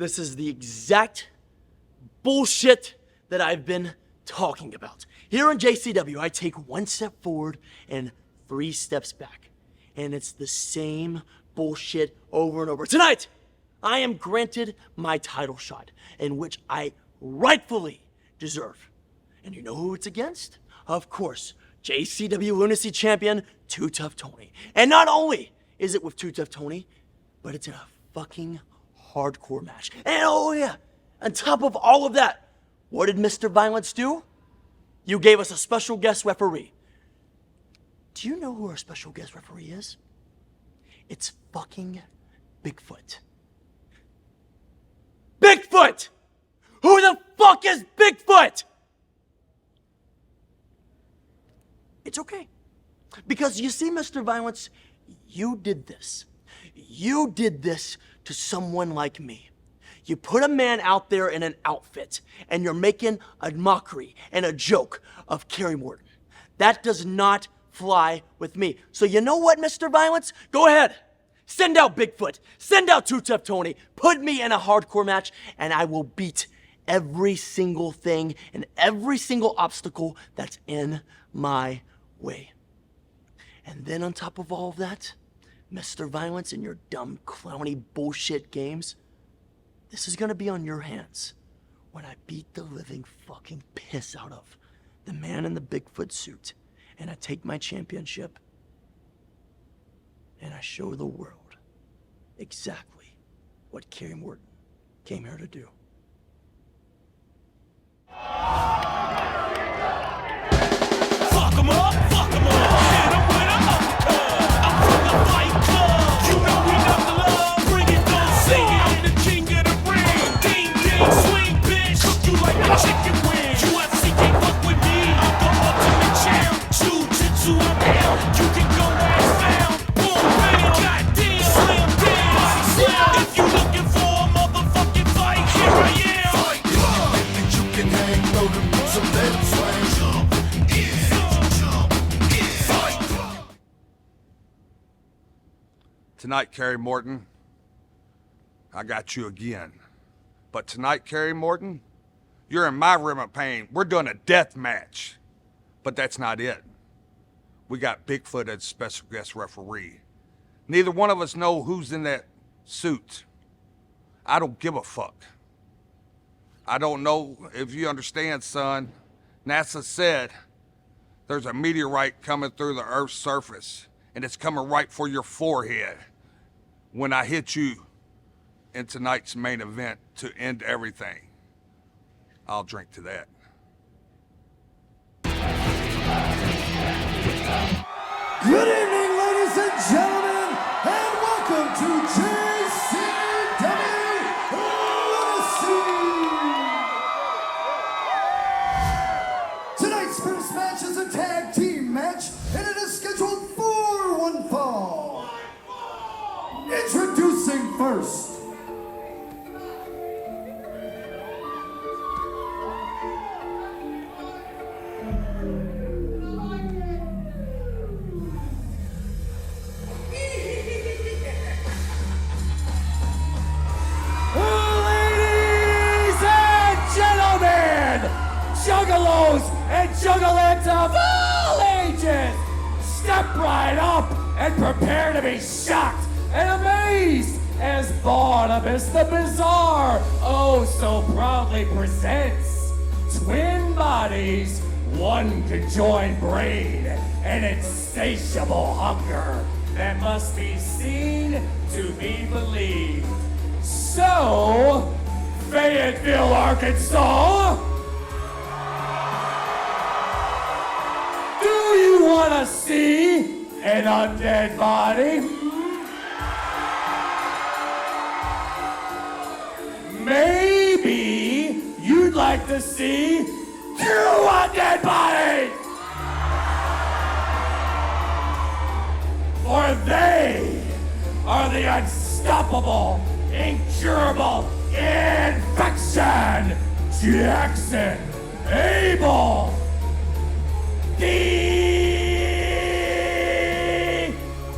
This is the exact bullshit that I've been talking about. Here in JCW, I take 1 step forward and 3 steps back. And it's the same bullshit over and over. Tonight, I am granted my title shot, in which I rightfully deserve. And you know who it's against? Of course, JCW Lunacy Champion, Too Tough Tony. And not only is it with Too Tough Tony, but it's in a fucking hardcore match. And oh yeah, on top of all of that, what did Mr. Violence do? You gave us a special guest referee. Do you know who our special guest referee is? It's fucking Bigfoot. Bigfoot! Who the fuck is Bigfoot? It's okay. Because you see, Mr. Violence, you did this. You did this to someone like me. You put a man out there in an outfit, and you're making a mockery and a joke of Kerry Morton. That does not fly with me. So you know what, Mr. Violence? Go ahead. Send out Bigfoot. Send out Too Tough Tony. Put me in a hardcore match, and I will beat every single thing and every single obstacle that's in my way. And then on top of all of that, Mr. Violence and your dumb, clowny bullshit games, this is gonna be on your hands when I beat the living fucking piss out of the man in the Bigfoot suit, and I take my championship and I show the world exactly what Kerry Morton came here to do. Fuck 'em up, fuck 'em up. Hit 'em with an uppercut. I'm from the Fight Club. You know we love the love. Bring it, don't sing it. The king of the ring. Ding, ding, swing, bitch. Cook you like a chicken wing. UFC can't fuck with me. I'm the ultimate champ. Jiu-jitsu, I'm down. You can go as found. Boom, bam, goddamn, slam down. If you looking for a motherfucking fight, here I am. Fight Club. And you can hang low to me, so let it swing. Tonight, Kerry Morton, I got you again. But tonight, Kerry Morton, you're in my room of pain. We're doing a death match. But that's not it. We got Bigfoot as special guest referee. Neither one of us know who's in that suit. I don't give a fuck. I don't know if you understand, son. NASA said there's a meteorite coming through the Earth's surface, and it's coming right for your forehead when I hit you in tonight's main event to end everything. I'll drink to that. Good evening, ladies and gentlemen, and welcome to JCW091625Fayetteville. Tonight's first match is a tag team match, and it is scheduled for one fall. Introducing first, Juggalos and juggalettes of all ages, step right up and prepare to be shocked and amazed as Barnabas the Bizarre oh so proudly presents twin bodies, one conjoined brain, and insatiable hunger that must be seen to be believed. So, Fayetteville, Arkansas, do you want to see an undead body? Maybe you'd like to see 2 undead bodies! For they are the unstoppable, incurable infection, Jackson Abel. The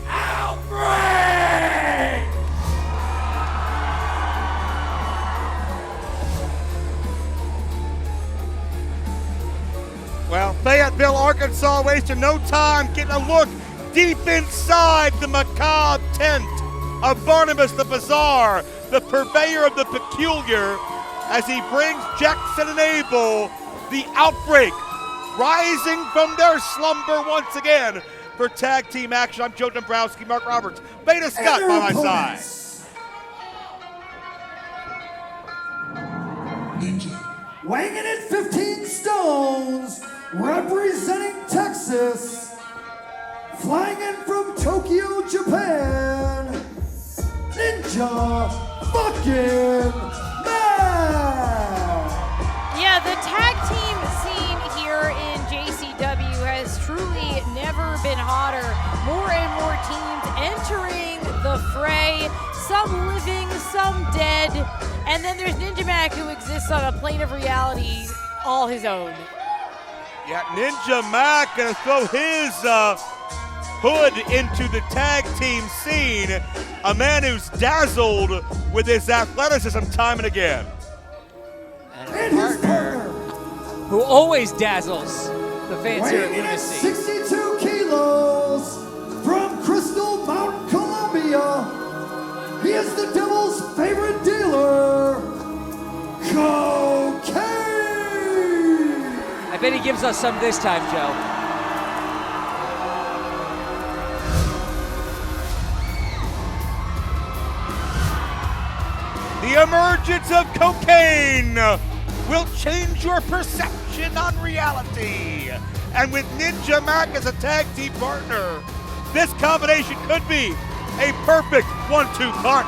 Outbreak! Arkansas wasting no time getting a look deep inside the macabre tent of Barnabas the Bizarre, the purveyor of the peculiar, as he brings Jackson and Abel, the Outbreak, rising from their slumber once again for tag team action. I'm Joe Dombrowski, Mark Roberts, Beta Scott by my side. Weighing in at 15 stones, representing Texas, flying in from Tokyo, Japan, Ninja fucking Man! Yeah, the tag team scene here in JCW has truly never been hotter. More and more teams entering the fray, some living, some dead, and then there's Ninja Mac, who exists on a plane of reality all his own. Yeah, Ninja Mac gonna throw his hood into the tag team scene. A man who's dazzled with his athleticism time and again. And his partner, Who always dazzles the fans here at weighing in at Lunacy. 62 kilos, from Crystal Mountain, Columbia, he is the devil's favorite dealer, Cocaine! I bet he gives us some this time, Joe. The emergence of Cocaine will change your perception on reality. And with Ninja Mac as a tag team partner, this combination could be a perfect 1-2 punch.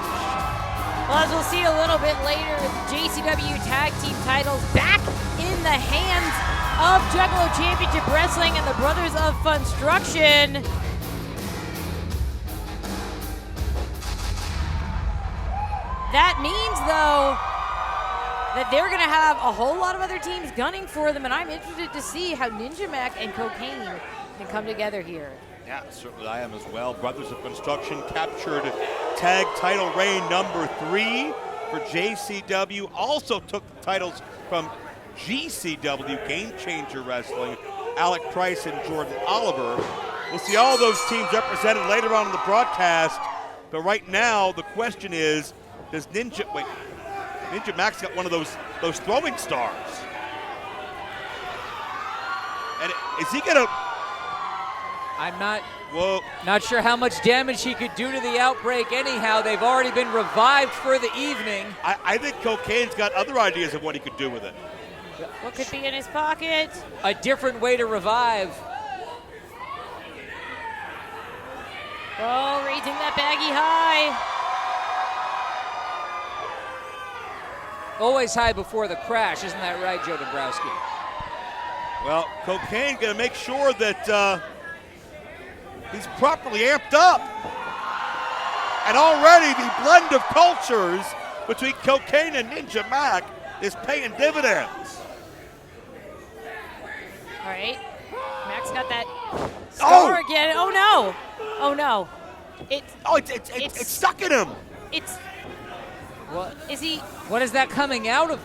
Well, as we'll see a little bit later, the JCW tag team titles back in the hands of Juggalo Championship Wrestling and the Brothers of Funstruction. That means, though, that they're going to have a whole lot of other teams gunning for them, and I'm interested to see how Ninja Mac and Cocaine can come together here. Yeah, certainly I am as well. Brothers of Construction captured tag title reign number 3 for JCW. Also took the titles from GCW, Game Changer Wrestling, Alec Price and Jordan Oliver. We'll see all those teams represented later on in the broadcast. But right now, the question is, does Ninja Mac's got one of those throwing stars. And is he gonna? I'm not sure how much damage he could do to the Outbreak anyhow. They've already been revived for the evening. I think Cocaine's got other ideas of what he could do with it. What could be in his pocket? A different way to revive. Oh, raising that baggy high. Always high before the crash, isn't that right, Joe Dombrowski? Well, Cocaine going to make sure that he's properly amped up. And already the blend of cultures between Cocaine and Ninja Mac is paying dividends. All right. Mac's got that star again. Oh, no. Oh, no. It's stuck in him. It's... What? Is he... What is that coming out of?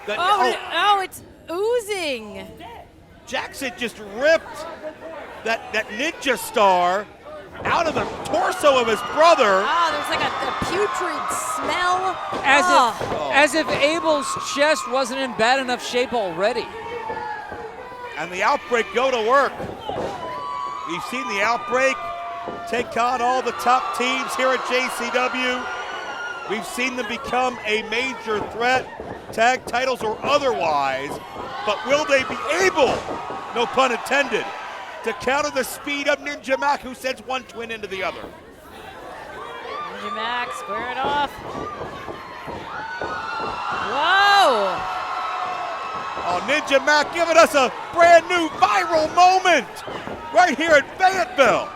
Oh, it's oozing. Jackson just ripped that ninja star out of the torso of his brother. Oh, there's like a putrid smell. As if Abel's chest wasn't in bad enough shape already. And the Outbreak go to work. We've seen the Outbreak take on all the top teams here at JCW. We've seen them become a major threat, tag titles or otherwise. But will they be able, no pun intended, to counter the speed of Ninja Mac, who sends one twin into the other? Ninja Mac, square it off. Whoa! Oh, Ninja Mac giving us a brand new viral moment right here at Fayetteville.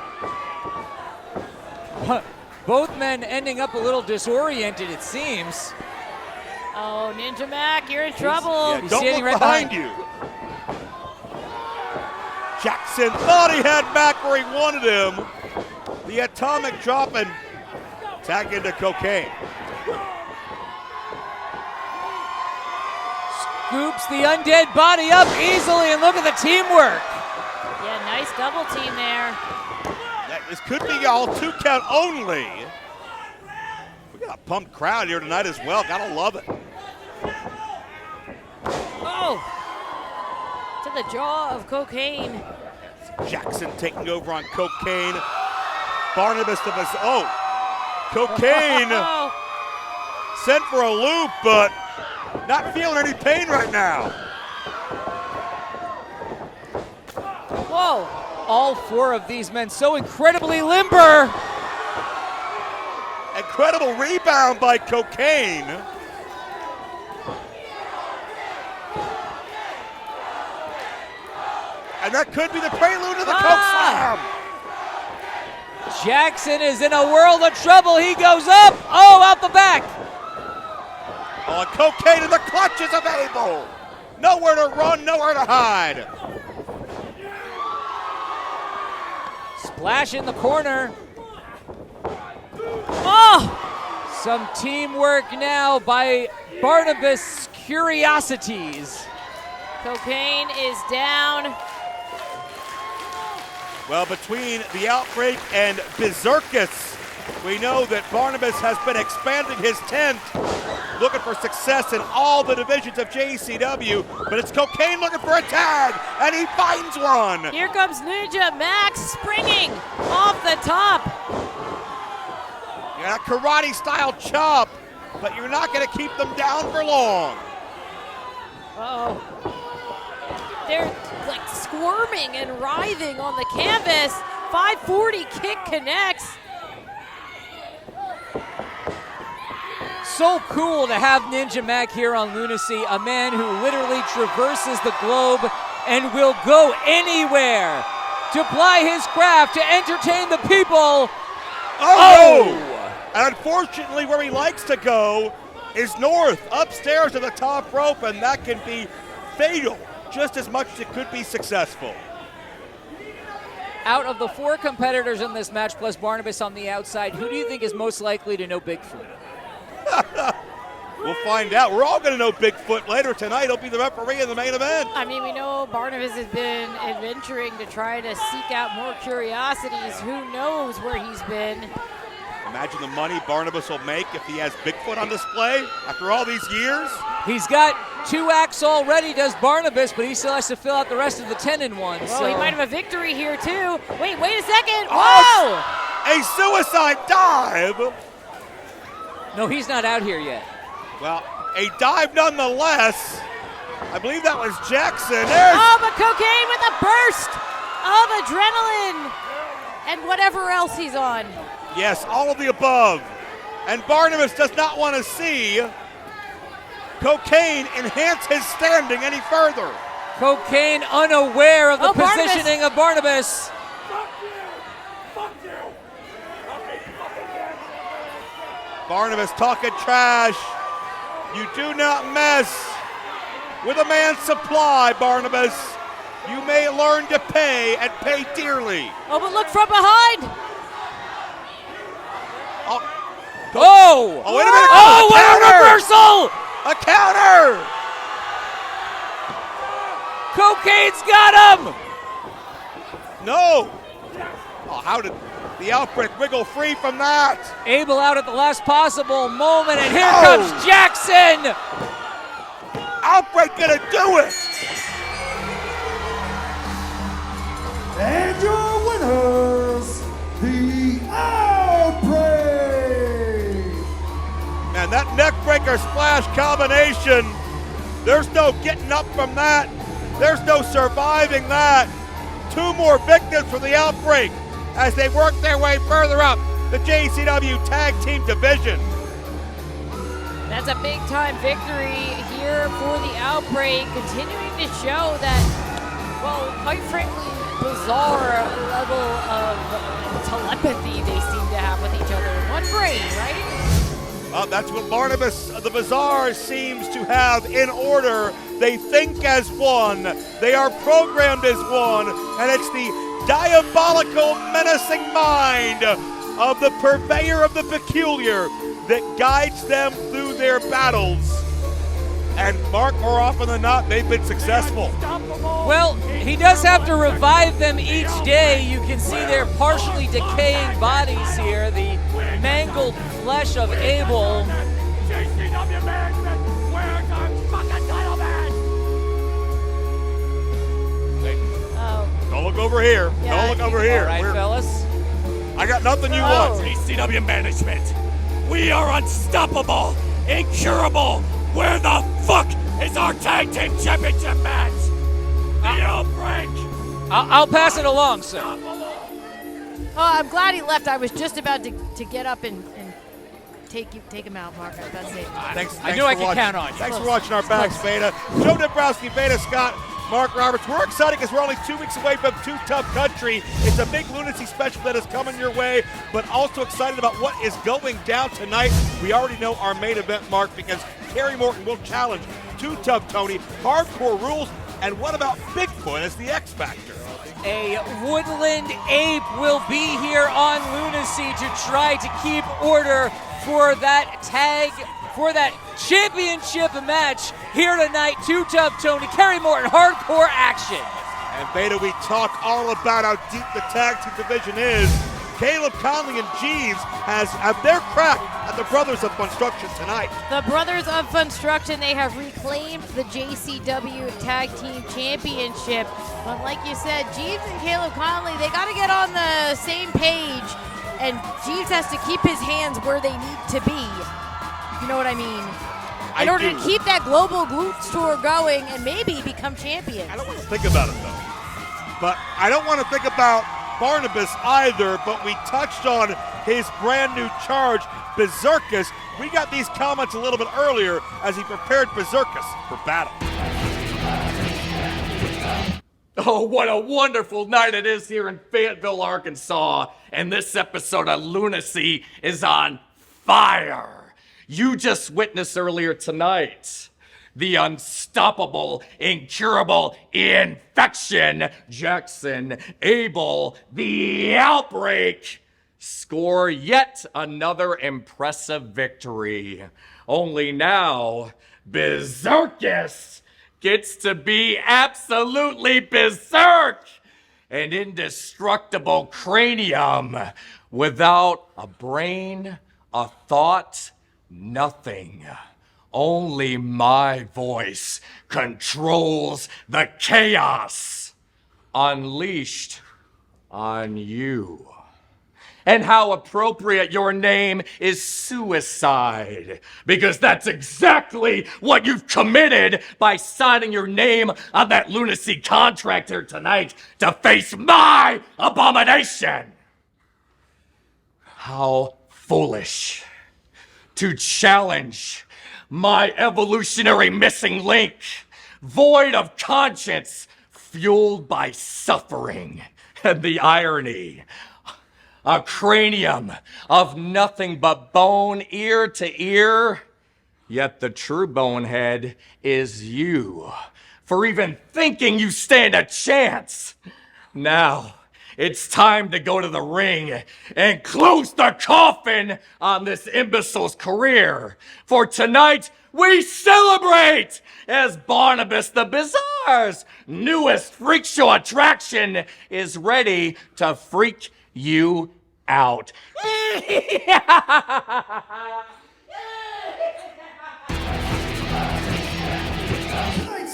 Both men ending up a little disoriented, it seems. Oh, Ninja Mac, you're in trouble. Yeah, He's don't standing look right behind behind. you. Jackson thought he had Mac where he wanted him. The atomic drop and tag into Cocaine. Scoops the undead body up easily, and look at the teamwork. Yeah, nice double team there. This could be all 2 count only. We got a pumped crowd here tonight as well. Gotta love it. Oh! To the jaw of Cocaine. Jackson taking over on Cocaine. Barnabas to his. Oh! Cocaine sent for a loop, but not feeling any pain right now. Whoa! All 4 of these men so incredibly limber. Incredible rebound by Cocaine. And that could be the prelude to the Coke Slam. Jackson is in a world of trouble. He goes up. Oh, out the back. Oh, Cocaine in the clutches of Abel. Nowhere to run, nowhere to hide. Splash in the corner. Oh! Some teamwork now by Barnabas Curiosities. Cocaine is down. Well, between the Outbreak and Berserkus, we know that Barnabas has been expanding his tent, looking for success in all the divisions of JCW, but it's Cocaine looking for a tag, and he finds one. Here comes Ninja Max springing off the top. You got a karate-style chop, but you're not going to keep them down for long. Uh-oh. They're like squirming and writhing on the canvas. 540 kick connects. So cool to have Ninja Mac here on Lunacy, a man who literally traverses the globe and will go anywhere to ply his craft to entertain the people. Oh! And unfortunately, where he likes to go is north, upstairs to the top rope, and that can be fatal just as much as it could be successful. Out of the 4 competitors in this match, plus Barnabas on the outside, who do you think is most likely to know Bigfoot? We'll find out. We're all going to know Bigfoot later tonight. He'll be the referee in the main event. I mean, we know Barnabas has been adventuring to try to seek out more curiosities. Who knows where he's been? Imagine the money Barnabas will make if he has Bigfoot on display after all these years. He's got 2 acts already, does Barnabas, but he still has to fill out the rest of the 10 in one. Well, he might have a victory here, too. Wait a second. Oh, Whoa! a suicide dive. No, he's not out here yet. Well, a dive nonetheless. I believe that was Jackson. But Cocaine with a burst of adrenaline and whatever else he's on. Yes, all of the above. And Barnabas does not want to see Cocaine enhance his standing any further. Cocaine unaware of the positioning of Barnabas. Barnabas talking trash. You do not mess with a man's supply, Barnabas. You may learn to pay and pay dearly. Oh, but look from behind. Oh, wait a minute. Oh, what a reversal! A counter! Cocaine's got him! No! Oh, how did the Outbreak wiggle free from that? Abel out at the last possible moment, and here comes Jackson! Outbreak gonna do it! And your winners, the Outbreak! Man, that neckbreaker splash combination, there's no getting up from that. There's no surviving that. 2 more victims for the Outbreak as they work their way further up the JCW Tag Team Division. That's a big-time victory here for the Outbreak, continuing to show that, well, quite frankly, bizarre level of telepathy they seem to have with each other. One brain, right? Well, that's what Barnabas the Bizarre seems to have in order. They think as one. They are programmed as one. And it's the diabolical, menacing mind of the purveyor of the peculiar that guides them through their battles. And Mark, more often than not, they've been successful. Well, he does have to revive them each day. You can see their partially decaying bodies here, the mangled flesh of Abel. JCW management, where's our fucking title match? Don't look over here. Yeah, Don't look over here. All right, fellas. I got nothing you want. JCW management, we are unstoppable, incurable. Where the fuck is our tag team championship match? The Outbreak. I'll pass it along, sir. Oh, I'm glad he left. I was just about to get up and take him out, Mark. I was about to say. Thanks I knew I for could watching. count on you. Thanks for watching our backs, Beta. Joe Dombrowski, Beta Scott, Mark Roberts. We're excited because we're only 2 weeks away from Too Tough Country. It's a big lunacy special that is coming your way, but also excited about what is going down tonight. We already know our main event, Mark, because Kerry Morton will challenge Too Tough Tony, Hardcore Rules, and what about Bigfoot as the X Factor? A woodland ape will be here on Lunacy to try to keep order for that championship match here tonight. Too Tough Tony, Kerry Morton, hardcore action. And Beta, we talk all about how deep the tag team division is. Caleb Conley and Jeeves have their crack at the Brothers of Construction tonight. The Brothers of Construction, they have reclaimed the JCW Tag Team Championship. But like you said, Jeeves and Caleb Conley, they got to get on the same page. And Jeeves has to keep his hands where they need to be. You know what I mean? In order to keep that global glutes tour going and maybe become champions. I don't want to think about it, though. But I don't want to think about Barnabas either, but we touched on his brand new charge, Berserkus. We got these comments a little bit earlier as he prepared Berserkus for battle. Oh, what a wonderful night it is here in Fayetteville, Arkansas. And this episode of Lunacy is on fire. You just witnessed earlier tonight the unstoppable, incurable infection, Jackson Abel, the Outbreak, score yet another impressive victory. Only now, Berserkus gets to be absolutely berserk, an indestructible cranium without a brain, a thought, nothing. Only my voice controls the chaos unleashed on you. And how appropriate your name is suicide, because that's exactly what you've committed by signing your name on that lunacy contract here tonight to face my abomination. How foolish to challenge my evolutionary missing link, void of conscience, fueled by suffering and the irony. A cranium of nothing but bone, ear to ear. Yet the true bonehead is you, for even thinking you stand a chance. Now, it's time to go to the ring and close the coffin on this imbecile's career. For tonight, we celebrate as Barnabas the Bizarre's newest freak show attraction is ready to freak you out. Tonight's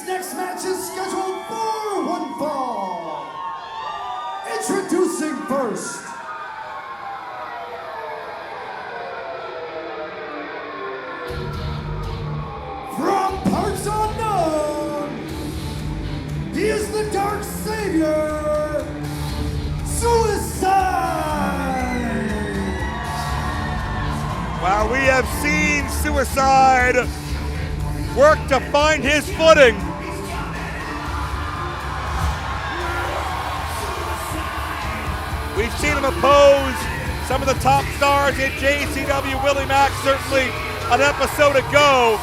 next match is scheduled for one fall. Introducing first, from parts unknown, he is the Dark Savior, Suicide! While we have seen Suicide work to find his footing, we've seen him oppose some of the top stars in JCW. Willie Mack, certainly an episode ago,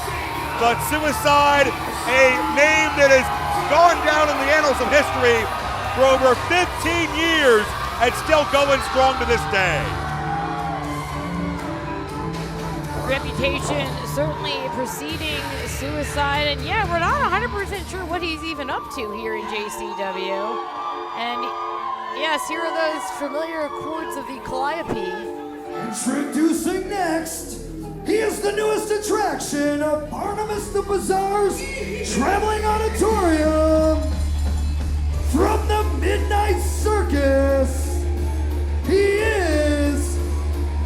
but Suicide, a name that has gone down in the annals of history for over 15 years and still going strong to this day. reputation certainly preceding Suicide, and yeah, we're not 100% sure what he's even up to here in JCW. And yes, here are those familiar chords of the Calliope. Introducing next, he is the newest attraction of Barnabas the Bazaar's Traveling Auditorium. From the Midnight Circus, he is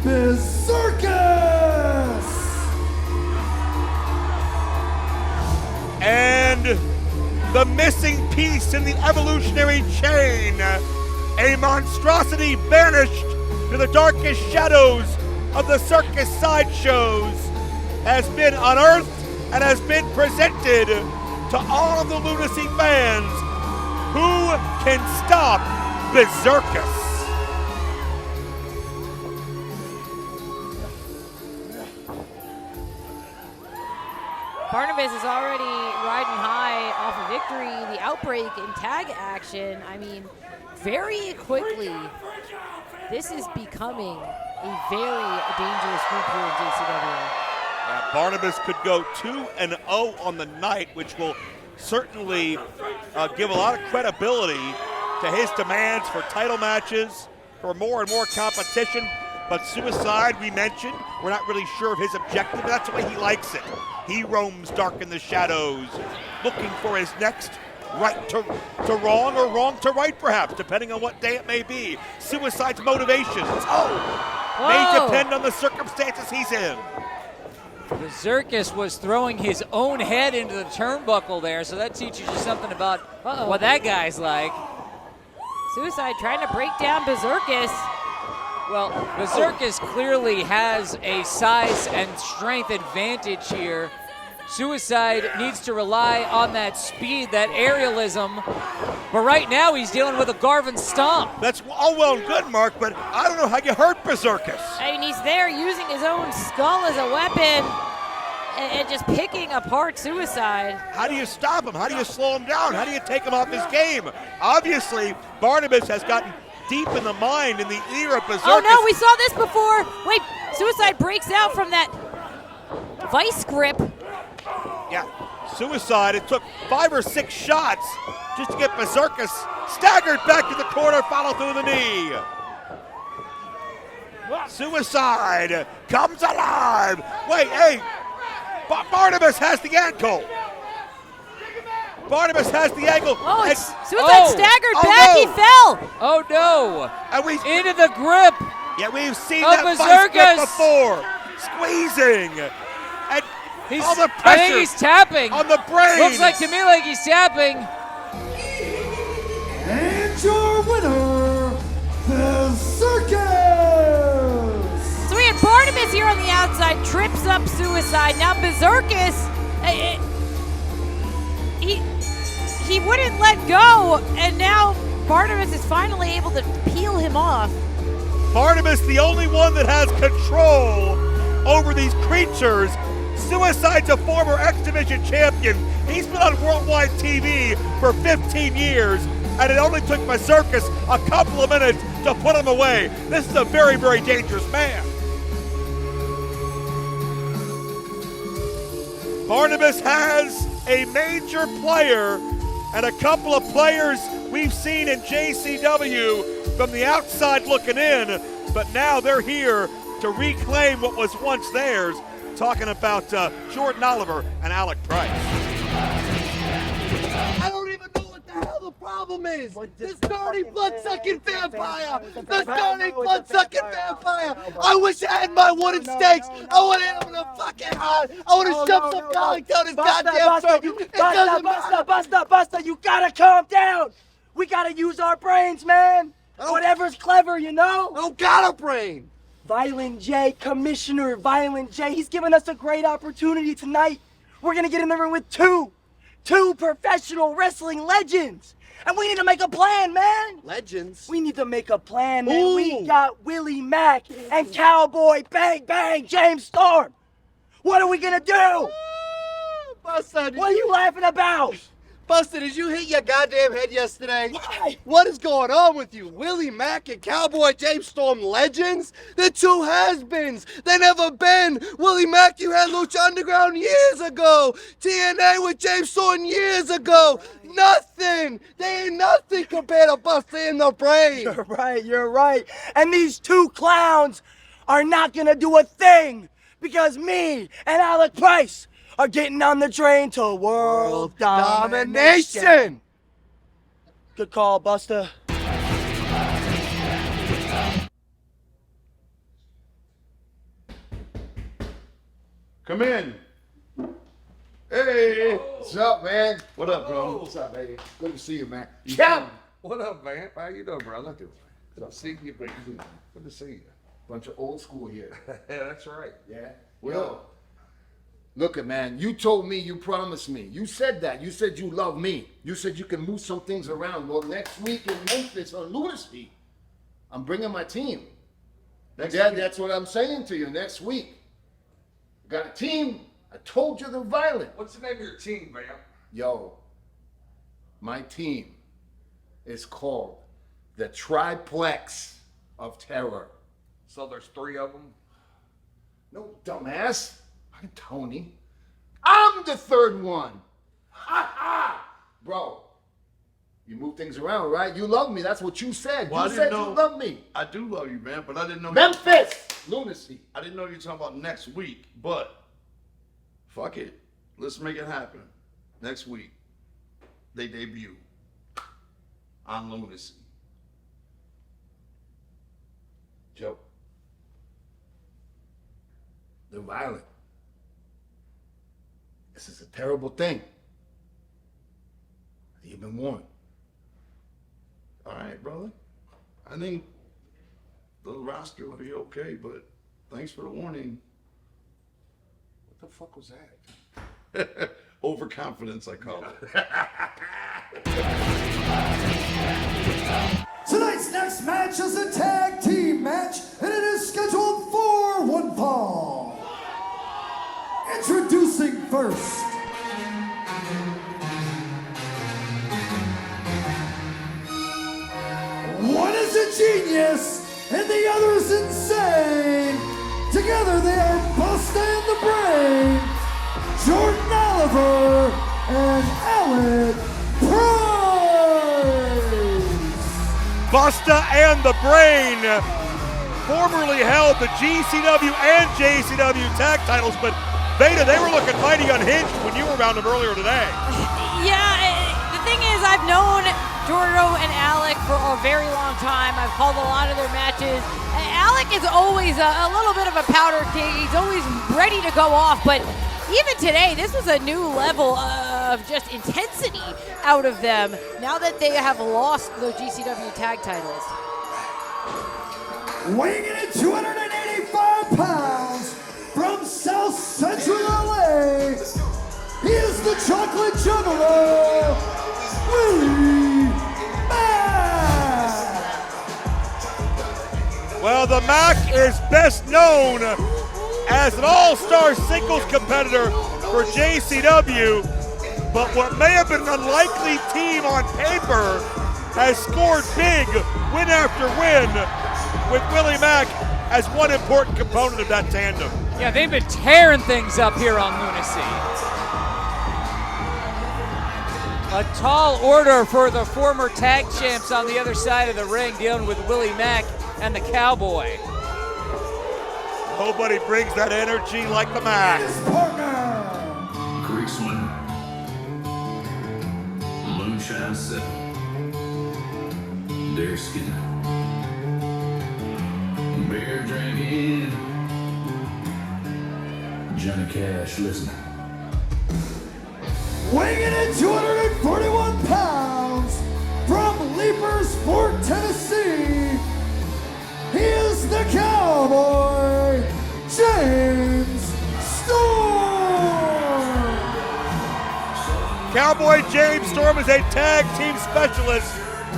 Berserkus! And the missing piece in the evolutionary chain, a monstrosity banished to the darkest shadows of the circus sideshows, has been unearthed and has been presented to all of the Lunacy fans. Who can stop Berserkus? Barnabas is already riding high off of victory. The outbreak in tag action, I mean, very quickly, this is becoming a very dangerous group here in JCW. Yeah, Barnabas could go 2-0 on the night, which will certainly give a lot of credibility to his demands for title matches, for more and more competition. But Suicide, we mentioned, we're not really sure of his objective, but that's the way he likes it. He roams dark in the shadows, looking for his next right to wrong, or wrong to right perhaps, depending on what day it may be. Suicide's motivations, may depend on the circumstances he's in. Berserkus was throwing his own head into the turnbuckle there, so that teaches you something about what that guy's like. Suicide trying to break down Berserkus. Well, Berserkus clearly has a size and strength advantage here. Suicide needs to rely on that speed, that aerialism. But right now, he's dealing with a Garvin stomp. That's all well and good, Mark, but I don't know how you hurt Berserkus. I mean, he's there using his own skull as a weapon and just picking apart Suicide. How do you stop him? How do you slow him down? How do you take him off his game? Obviously, Barnabas has gotten deep in the mind, in the ear of Berserkus. Oh no, we saw this before. Wait, Suicide breaks out from that vice grip. Yeah, Suicide, it took 5 or 6 shots just to get Berserkus staggered back to the corner, follow through the knee. Suicide comes alive. Wait, hey, Barnabas has the ankle. Barnabas has the ankle. Oh, Suicide staggered back, no. he fell. Oh no, And into the grip. Yeah, we've seen of that vice grip Berserkus. before. Squeezing. And all the I pressure think he's tapping. on the brain. Looks like to me like he's tapping. And your winner, Berserkus! So we had Barnabas here on the outside, trips up Suicide. Now Berserkus, he wouldn't let go, and now Barnabas is finally able to peel him off. Barnabas, the only one that has control over these creatures. Suicide's a former X Division champion. He's been on worldwide TV for 15 years, and it only took Berserkus a couple of minutes to put him away. This is a very, very dangerous man. Barnabas has a major player and a couple of players we've seen in JCW from the outside looking in, but now they're here to reclaim what was once theirs. Talking about Jordan Oliver and Alec Price. I don't even know what the hell the problem is. This dirty blood-sucking vampire. This dirty blood-sucking vampire. I wish I had my wooden stakes. I would have hit him in the fucking heart. I would have shoved some garlic down his goddamn throat. It doesn't matter. Buster, you gotta calm down. We gotta use our brains, man. Whatever's clever, you know? I don't got a brain. Violent J, Commissioner Violent J, he's given us a great opportunity tonight. We're gonna get in the ring with two professional wrestling legends. And we need to make a plan, man. Legends? We need to make a plan, man. Ooh. We got Willie Mack and Cowboy Bang Bang James Storm. What are we gonna do? Buster, What are you laughing about? Buster, did you hit your goddamn head yesterday? Why? What is going on with you? Willie Mack and Cowboy James Storm legends? They're two has-beens. They never been. Willie Mack, you had Lucha Underground years ago. TNA with James Storm years ago. Nothing. They ain't nothing compared to Buster in the Brain. You're right. And these two clowns are not gonna do a thing because me and Alec Price are getting on the train to world domination. Good call, Buster. Come in. Hey, what's up, man? What up, bro? What's up, baby? Good to see you, man. Champ! What up, Vamp? How you doing, brother? Good to see you, baby. Good to see you. Bunch of old school here. Yeah, that's right. Yeah? Yo, look, man, you told me, you promised me. You said that. You said you love me. You said you can move some things around. Well, next week in Memphis on Lunacy, I'm bringing my team. That's what I'm saying to you. Next week. Got a team. I told you they're violent. What's the name of your team, Vamp? Yo, my team is called the Triplex of Terror. So there's 3 of them? No, dumbass. I'm Tony. I'm the third one. Ha ha! Bro, you move things around, right? You love me. That's what you said. Well, you said you love me. I do love you, man, but I didn't know. Memphis! Lunacy. I didn't know you were talking about next week, but fuck it. Let's make it happen. Next week, they debut on Lunacy. Joe. They're violent. This is a terrible thing. You've been warned. All right, brother. I think the roster will be okay, but thanks for the warning. What the fuck was that? Overconfidence, I call it. Tonight's next match is a tag team match, and it is scheduled for 1 fall. Introducing first, one is a genius and the other is insane. Together they are Busta and the Brain, Jordan Oliver and Alec Price. Busta and the Brain formerly held the GCW and JCW tag titles, but Beta, they were looking mighty unhinged when you were around them earlier today. Yeah, the thing is, I've known Jordo and Alec for a very long time. I've called a lot of their matches. Alec is always a little bit of a powder keg. He's always ready to go off, but even today, this was a new level of just intensity out of them now that they have lost the GCW tag titles. Weighing in at 285 pounds, from South Central LA, he is the chocolate juggler, Willie Mack. Well, the Mac is best known as an all-star singles competitor for JCW, but what may have been an unlikely team on paper has scored big win after win with Willie Mack as one important component of that tandem. Yeah, they've been tearing things up here on Lunacy. A tall order for the former tag champs on the other side of the ring, dealing with Willie Mack and the Cowboy. Nobody brings that energy like the Mac. His partner, Greaseman, Moonshine 7, Deerskin, Beer Drinking, Johnny Cash, listen. weighing in at 241 pounds, from Leapersburg, Tennessee, he is the Cowboy, James Storm. Cowboy James Storm is a tag team specialist,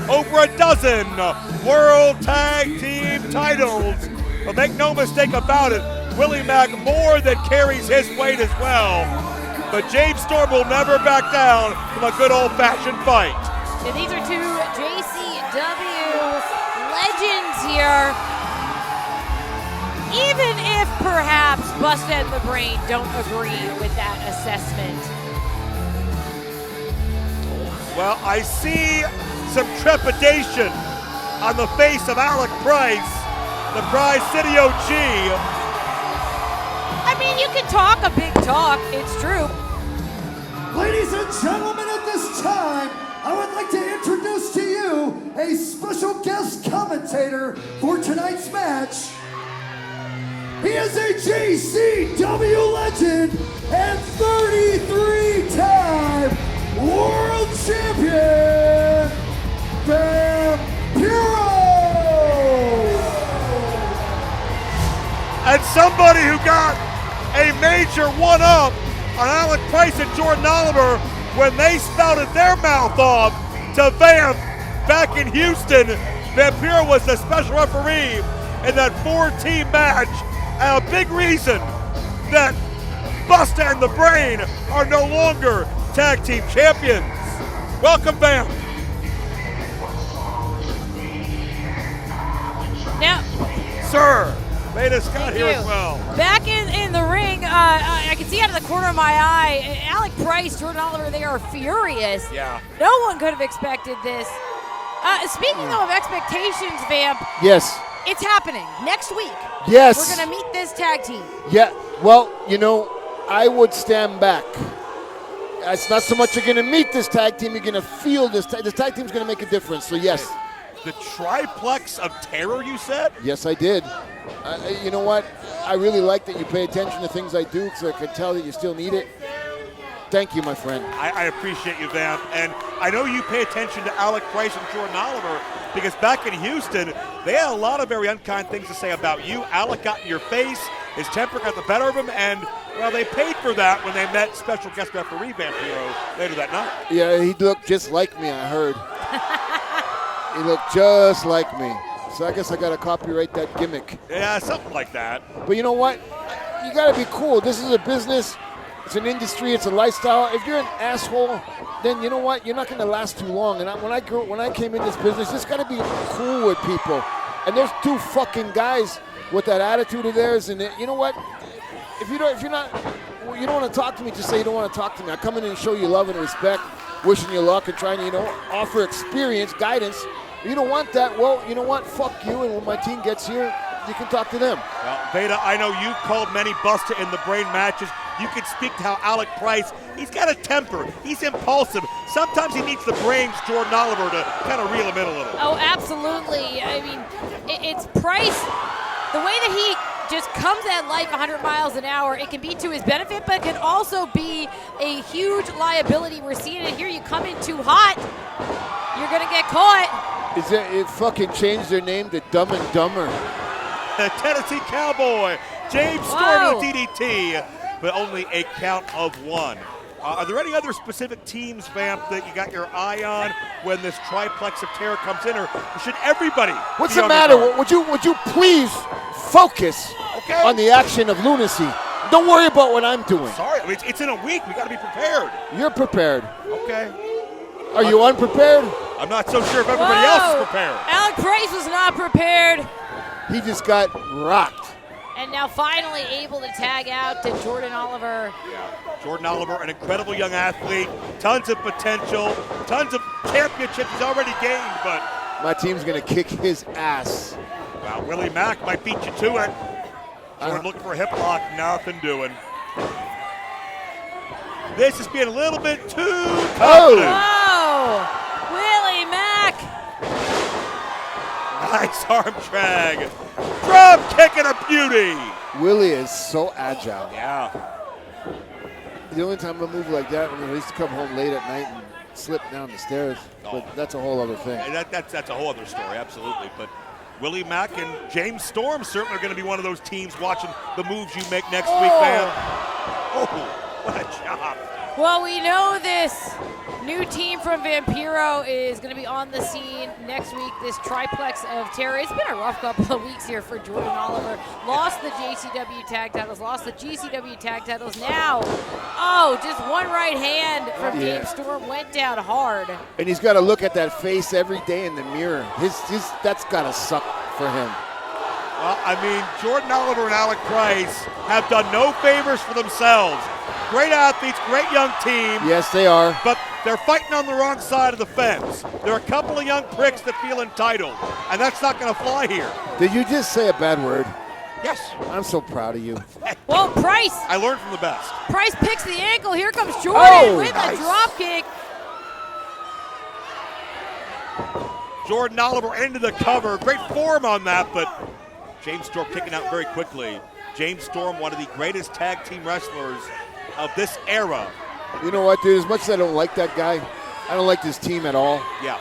over a dozen World Tag Team titles. But make no mistake about it, Willie Mack more than carries his weight as well. but James Storm will never back down from a good old-fashioned fight. And these are two JCW legends here. Even if perhaps Busta and the Brain don't agree with that assessment. Well, I see some trepidation on the face of Alec Price, the Prize City OG. I mean, you can talk a big talk, it's true. Ladies and gentlemen, at this time, I would like to introduce to you a special guest commentator for tonight's match. He is a JCW legend and 33-time world champion, Vampiro! And somebody who got a major one-up on Alec Price and Jordan Oliver when they spouted their mouth off to Vamp back in Houston. Vampiro was the special referee in that 4-team match, and a big reason that Busta and the Brain are no longer tag team champions. Welcome, Vamp. Now, Sir, Veda Scott here as well. Back in the ring, I can see out of the corner of my eye, Alec Price, Jordan Oliver, they are furious. Yeah. No one could have expected this. Speaking though of expectations, Vamp. Yes. It's happening next week. Yes. We're going to meet this tag team. Yeah, well, you know, I would stand back. It's not so much you're going to meet this tag team, you're going to feel this. This tag team's going to make a difference, so yes. The triplex of terror, you said? Yes, I did. You know what? I really like that you pay attention to things I do because I can tell that you still need it. Thank you, my friend. I appreciate you, Vamp. And I know you pay attention to Alec Price and Jordan Oliver because back in Houston, they had a lot of very unkind things to say about you. Alec got in your face. His temper got the better of him. And, well, they paid for that when they met special guest referee Vampiro later that night. Yeah, he looked just like me, I heard. He looked just like me. So I guess I got to copyright that gimmick. Yeah, something like that. But you know what? You got to be cool. This is a business. It's an industry. It's a lifestyle. If you're an asshole, then you know what? You're not going to last too long. And when I came in this business, just got to be cool with people. And there's two fucking guys with that attitude of theirs. And you know what? If you don't want to talk to me, just say you don't want to talk to me. I come in and show you love and respect, wishing you luck and trying to, offer experience, guidance. If you don't want that, well, you know what? Fuck you. And when my team gets here, you can talk to them. Well, Veda, I know you've called many Busta in the Brain matches. You can speak to how Alec Price, he's got a temper. He's impulsive. Sometimes he needs the Brain's Jordan Oliver to kind of reel him in a little. Oh, absolutely. I mean, it's Price. The way that he just comes at life 100 miles an hour, it can be to his benefit, but it can also be a huge liability. We're seeing it here. You come in too hot, you're going to get caught. It fucking changed their name to Dumb and Dumber. Tennessee Cowboy, James Storm with DDT, but only a count of one. Are there any other specific teams, Vamp, that you got your eye on when this triplex of terror comes in, or should everybody? What's the matter? Would you please focus on the action of lunacy? Don't worry about what I'm doing. Sorry, it's in a week. We got to be prepared. You're prepared. Okay. Are you unprepared? I'm not so sure if everybody else is prepared. Alec Price was not prepared. He just got rocked. And now finally able to tag out to Jordan Oliver. Yeah. Jordan Oliver, an incredible young athlete, tons of potential, tons of championships he's already gained, but my team's gonna kick his ass. Well, Willie Mack might beat you to it. Jordan looking for a hip lock, nothing doing. This is being a little bit too confident. Oh, Willie Mack. Nice arm drag. Drop kick and a beauty. Willie is so agile. Yeah. The only time I move like that when I used to come home late at night and slip down the stairs. But that's a whole other thing. That's a whole other story, absolutely. But Willie Mack and James Storm certainly are going to be one of those teams watching the moves you make next week, man. Oh, what a job. Well, we know this new team from Vampiro is going to be on the scene next week, this triplex of terror. It's been a rough couple of weeks here for Jordan Oliver. Lost the JCW tag titles, lost the GCW tag titles. Now, just one right hand from James Storm went down hard. And he's got to look at that face every day in the mirror. That's got to suck for him. Well, I mean, Jordan Oliver and Alec Price have done no favors for themselves. Great athletes, great young team. Yes, they are. But they're fighting on the wrong side of the fence. There are a couple of young pricks that feel entitled, and that's not going to fly here. Did you just say a bad word? Yes. I'm so proud of you. Well, Price. I learned from the best. Price picks the ankle. Here comes Jordan with a drop kick. Jordan Oliver into the cover. Great form on that, but James Storm kicking out very quickly. James Storm, one of the greatest tag team wrestlers of this era. You know what, dude? As much as I don't like that guy, I don't like this team at all. Yeah.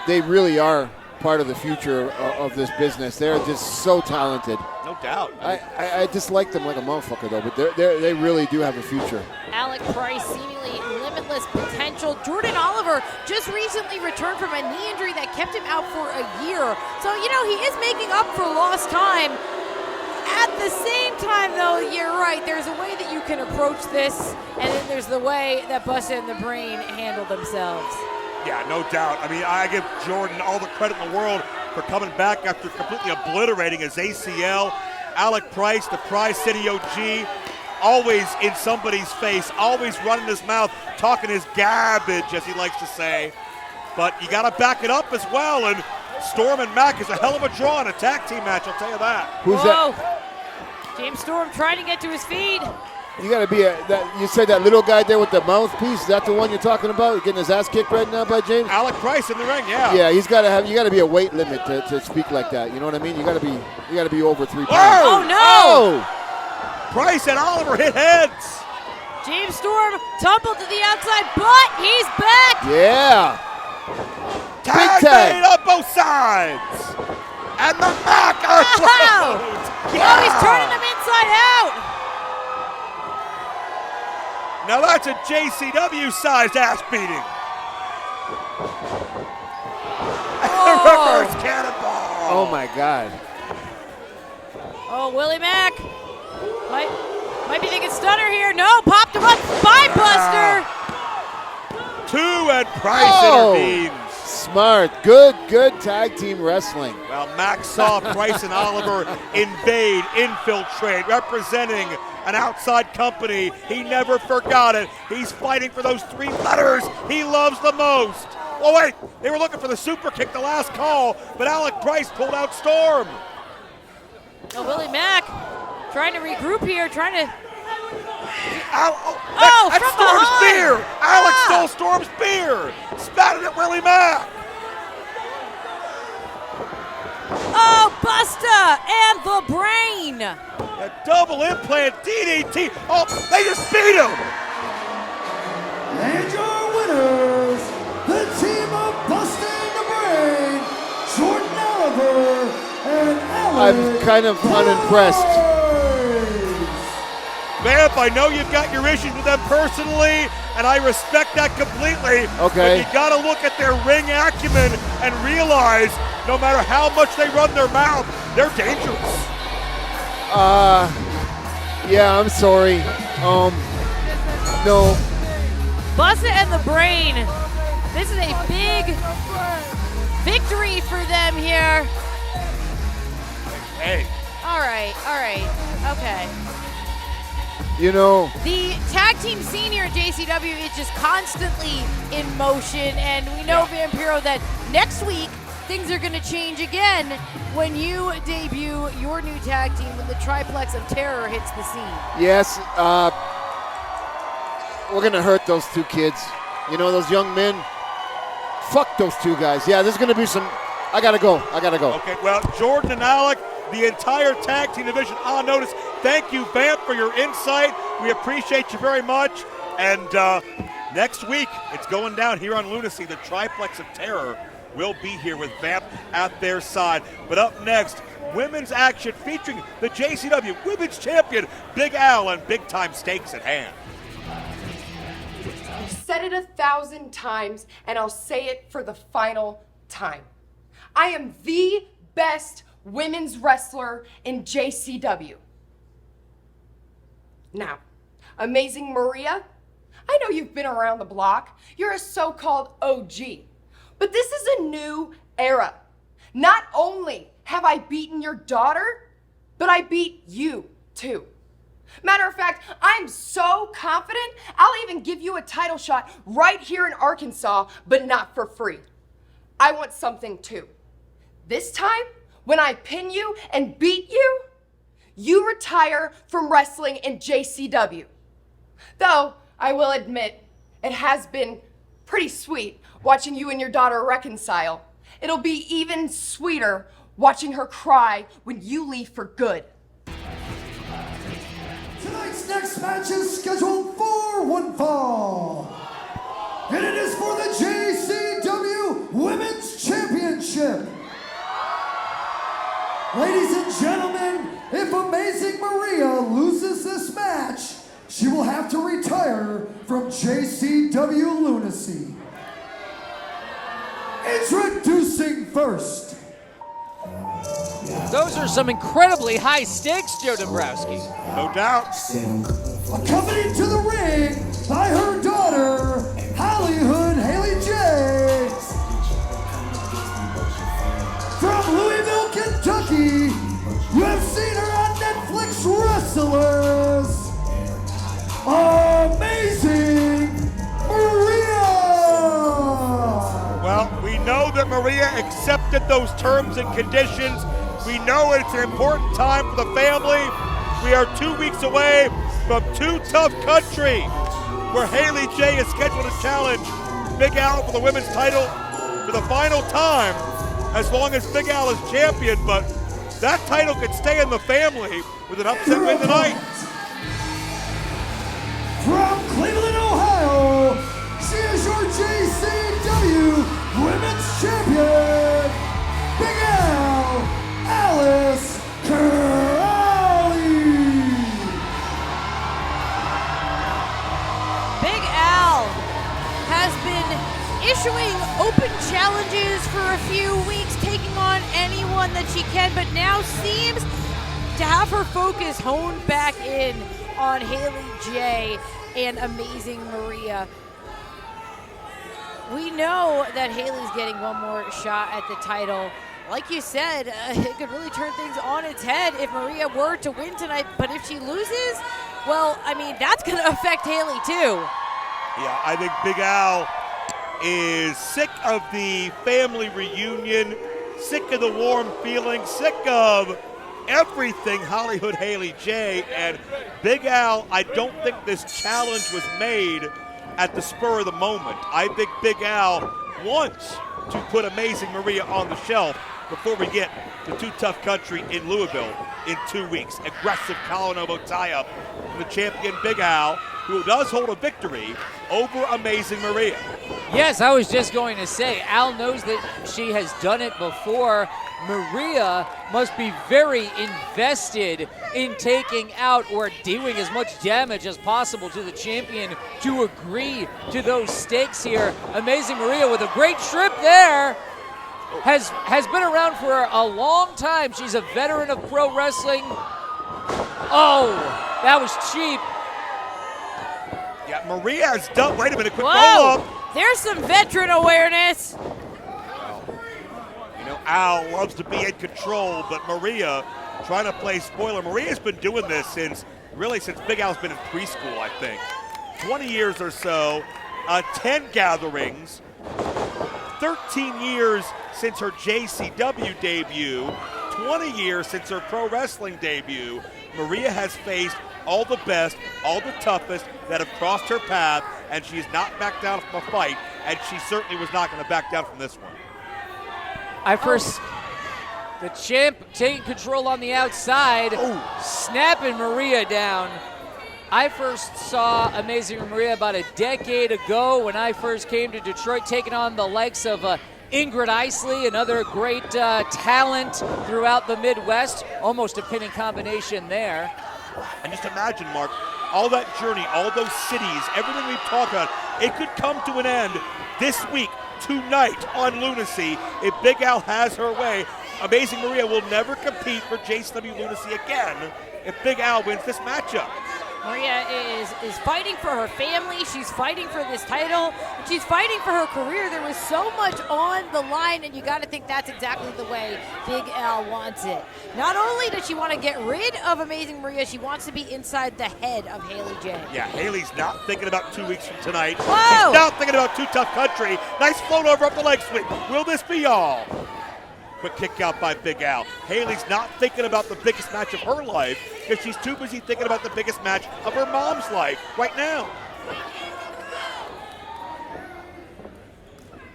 They really are part of the future of this business. They're just so talented. No doubt. I dislike them like a motherfucker, though, but they really do have a future. Alec Price, seemingly limitless potential. Jordan Oliver just recently returned from a knee injury that kept him out for a year. So, he is making up for lost time. At the same time, though, you're right. There's a way that you can approach this, and then there's the way that Busta and the Brain handle themselves. Yeah, no doubt. I mean, I give Jordan all the credit in the world for coming back after completely obliterating his ACL. Alec Price, the Prize City OG, always in somebody's face, always running his mouth, talking his garbage, as he likes to say. But you got to back it up as well, and Storm and Mac is a hell of a draw in a tag team match, I'll tell you that. Who's that? James Storm trying to get to his feet. You got to be you said that little guy there with the mouthpiece. Is that the one you're talking about? Getting his ass kicked right now by James? Alec Price in the ring, yeah. Yeah, you got to be a weight limit to speak like that. You know what I mean? You got to be over 3 pounds. Oh no! Oh! Price and Oliver hit heads. James Storm tumbled to the outside, but he's back. Yeah. Tag made on both sides. And the Mac are closed. Yeah. Oh, he's turning him inside out. Now that's a JCW-sized ass beating. Reverse cannonball. Oh my God. Oh, Willie Mack might be thinking stunner here. No, popped him up. Spine buster. Two, and Price intervenes. Smart. Good tag team wrestling. Well, Max saw Price and Oliver invade, infiltrate, representing an outside company. He never forgot it. He's fighting for those 3 letters he loves the most. Oh, wait. They were looking for the super kick, the last call, but Alec Price pulled out Storm. Oh, Willie Mack trying to regroup here, trying to... That's Storm's spear! Alex stole Storm's spear! Spat it at Willie Mack! Oh, Busta and the Brain! A double implant DDT. Oh, they just beat him! And your winners, the team of Busta and the Brain, Jordan Oliver and Alec I'm kind of unimpressed. Vamp, I know you've got your issues with them personally, and I respect that completely. Okay. But you got to look at their ring acumen and realize no matter how much they run their mouth, they're dangerous. Yeah, I'm sorry. No. Busta and the Brain. This is a big victory for them here. Hey. All right, okay. You know, the tag team scene here at JCW is just constantly in motion, and we know, Vampiro, that next week things are going to change again when you debut your new tag team when the triplex of terror hits the scene. yes, we're going to hurt those 2 kids. You know, those young men. Fuck those 2 guys. Yeah, there's going to be some... I got to go. Okay, well, Jordan and Alec, the entire tag team division on notice. Thank you, Vamp, for your insight. We appreciate you very much. And next week, it's going down here on Lunacy. The triplex of terror will be here with Vamp at their side. But up next, women's action featuring the JCW Women's Champion, Big Al, and big-time stakes at hand. said it 1,000 times, and I'll say it for the final time. I am the best women's wrestler in JCW. Now, Amazing Maria, I know you've been around the block. You're a so-called OG. But this is a new era. Not only have I beaten your daughter, but I beat you too. Matter of fact, I'm so confident I'll even give you a title shot right here in Arkansas, but not for free. I want something too. This time, when I pin you and beat you, you retire from wrestling in JCW. Though, I will admit, it has been pretty sweet watching you and your daughter reconcile. It'll be even sweeter watching her cry when you leave for good. Tonight's next match is scheduled for one fall. And it is for the JCW Women's Championship. Ladies and gentlemen, if Amazing Maria loses this match, she will have to retire from JCW Lunacy. Introducing first. Those are some incredibly high stakes, Joe Dombrowski. No doubt. Accompanied to the ring by her daughter, Hollywood Haley J. From Louisville, Kentucky, you have seen her on Netflix Wrestlers. Amazing Maria! Well, we know that Maria accepted those terms and conditions. We know it's an important time for the family. We are 2 weeks away from Too Tough Country, where Haley J is scheduled to challenge Big Al for the women's title for the final time, as long as Big Al is champion, but that title could stay in the family with an upset win tonight. From Cleveland, Ohio, she is your JCW Women's Champion, Big Al, Alice Curley. Big Al has been issuing open challenges for a few weeks, taking on anyone that she can, but now seems to have her focus honed back in on Haley J and Amazing Maria. We know that Haley's getting one more shot at the title. Like you said, it could really turn things on its head if Maria were to win tonight, but if she loses, well, I mean, that's going to affect Haley too. Yeah, I think Big Al is sick of the family reunion, sick of the warm feeling, sick of everything Hollywood Haley J. And Big Al, I don't think this challenge was made at the spur of the moment. I think Big Al wants to put Amazing Maria on the shelf before we get to Too Tough Country in Louisville in 2 weeks. Aggressive collar elbow tie-up from the champion Big Al, who does hold a victory over Amazing Maria. Yes, I was just going to say, Al knows that she has done it before. Maria must be very invested in taking out or doing as much damage as possible to the champion to agree to those stakes here. Amazing Maria with a great trip there. Has been around for a long time. She's a veteran of pro wrestling. Oh, that was cheap. Yeah, Maria has done, wait a minute, quick Whoa, roll-up. there's some veteran awareness. You know, Al loves to be in control, but Maria trying to play spoiler. Maria's been doing this since Big Al's been in preschool, I think. 20 years or so, 10 gatherings, 13 years since her JCW debut, 20 years since her pro wrestling debut. Maria has faced all the best, all the toughest that have crossed her path, and she has not backed down from a fight, and she certainly was not going to back down from this one. The champ taking control on the outside, snapping Maria down. I first saw Amazing Maria about a decade ago when I first came to Detroit, taking on the likes of Ingrid Isley, another great talent throughout the Midwest. Almost a pinning combination there. And just imagine, Mark, all that journey, all those cities, everything we've talked about, It could come to an end this week, tonight on Lunacy, if Big Al has her way. Amazing Maria will never compete for JCW Lunacy again if Big Al wins this matchup. Maria is fighting for her family. She's fighting for this title. She's fighting for her career. There was so much on the line, and you got to think that's exactly the way Big Al wants it. Not only does she want to get rid of Amazing Maria, she wants to be inside the head of Haley J. Yeah, Haley's not thinking about 2 weeks from tonight. Whoa! She's not thinking about Too Tough Country. Nice float over up the leg sweep. Will this be all? Quick kick out by Big Al. Haley's not thinking about the biggest match of her life because she's too busy thinking about the biggest match of her mom's life right now.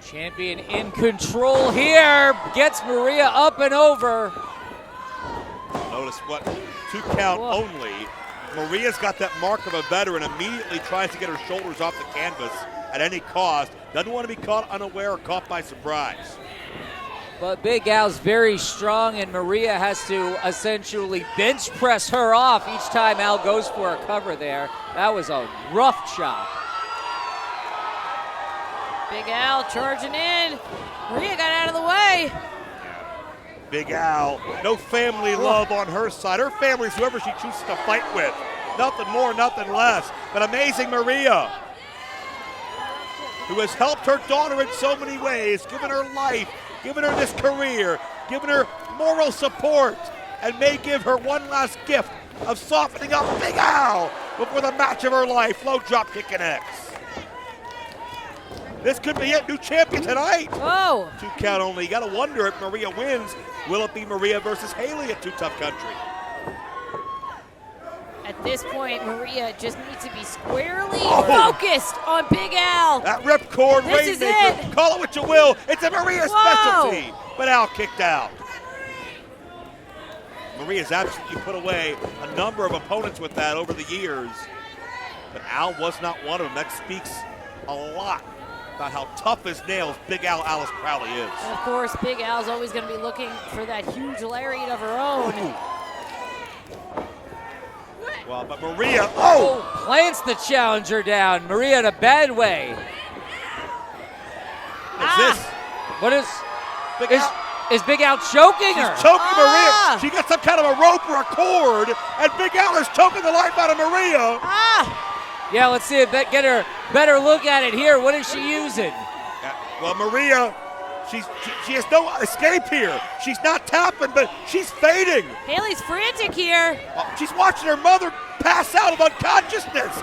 Champion in control here. Gets Maria up and over. Notice what? 2 count only. Maria's got that mark of a veteran, immediately tries to get her shoulders off the canvas at any cost. Doesn't want to be caught unaware or caught by surprise. But Big Al's very strong, and Maria has to essentially bench press her off each time Al goes for a cover there. That was a rough chop. Big Al charging in. Maria got out of the way. Big Al, no family love on her side. Her family's whoever she chooses to fight with. Nothing more, nothing less. But Amazing Maria, who has helped her daughter in so many ways, given her life, given her this career, given her moral support, and may give her one last gift of softening up Big Al before the match of her life. Low drop kick and X. This could be it. New champion tonight. Oh. 2 count only. You got to wonder if Maria wins. Will it be Maria versus Haley at Too Tough Country? At this point, Maria just needs to be squarely focused on Big Al. That ripcord This is rainmaker. it. Call it what you will. It's a Maria specialty. But Al kicked out. Maria's absolutely put away a number of opponents with that over the years. But Al was not one of them. That speaks a lot about how tough as nails Big Al Alice Crowley is. And of course, Big Al's always going to be looking for that huge lariat of her own. Well, but Maria, plants the challenger down. Maria in a bad way. What's this? What is Big is, Al? is Big Al choking her? She's choking Maria. She got some kind of a rope or a cord, and Big Al is choking the life out of Maria. Yeah, let's see if get her better look at it here. What is she using? Well, Maria, she has no escape here. She's not tapping, but she's fading. Haley's frantic here. She's watching her mother pass out of unconsciousness.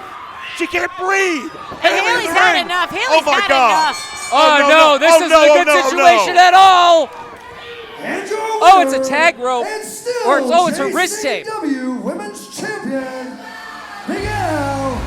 She can't breathe. And Haley's had enough. Haley's had enough. Oh, no, this isn't a good situation at all. Oh, it's a tag rope. Or it's a wrist tape. JCW Women's Champion, Big Al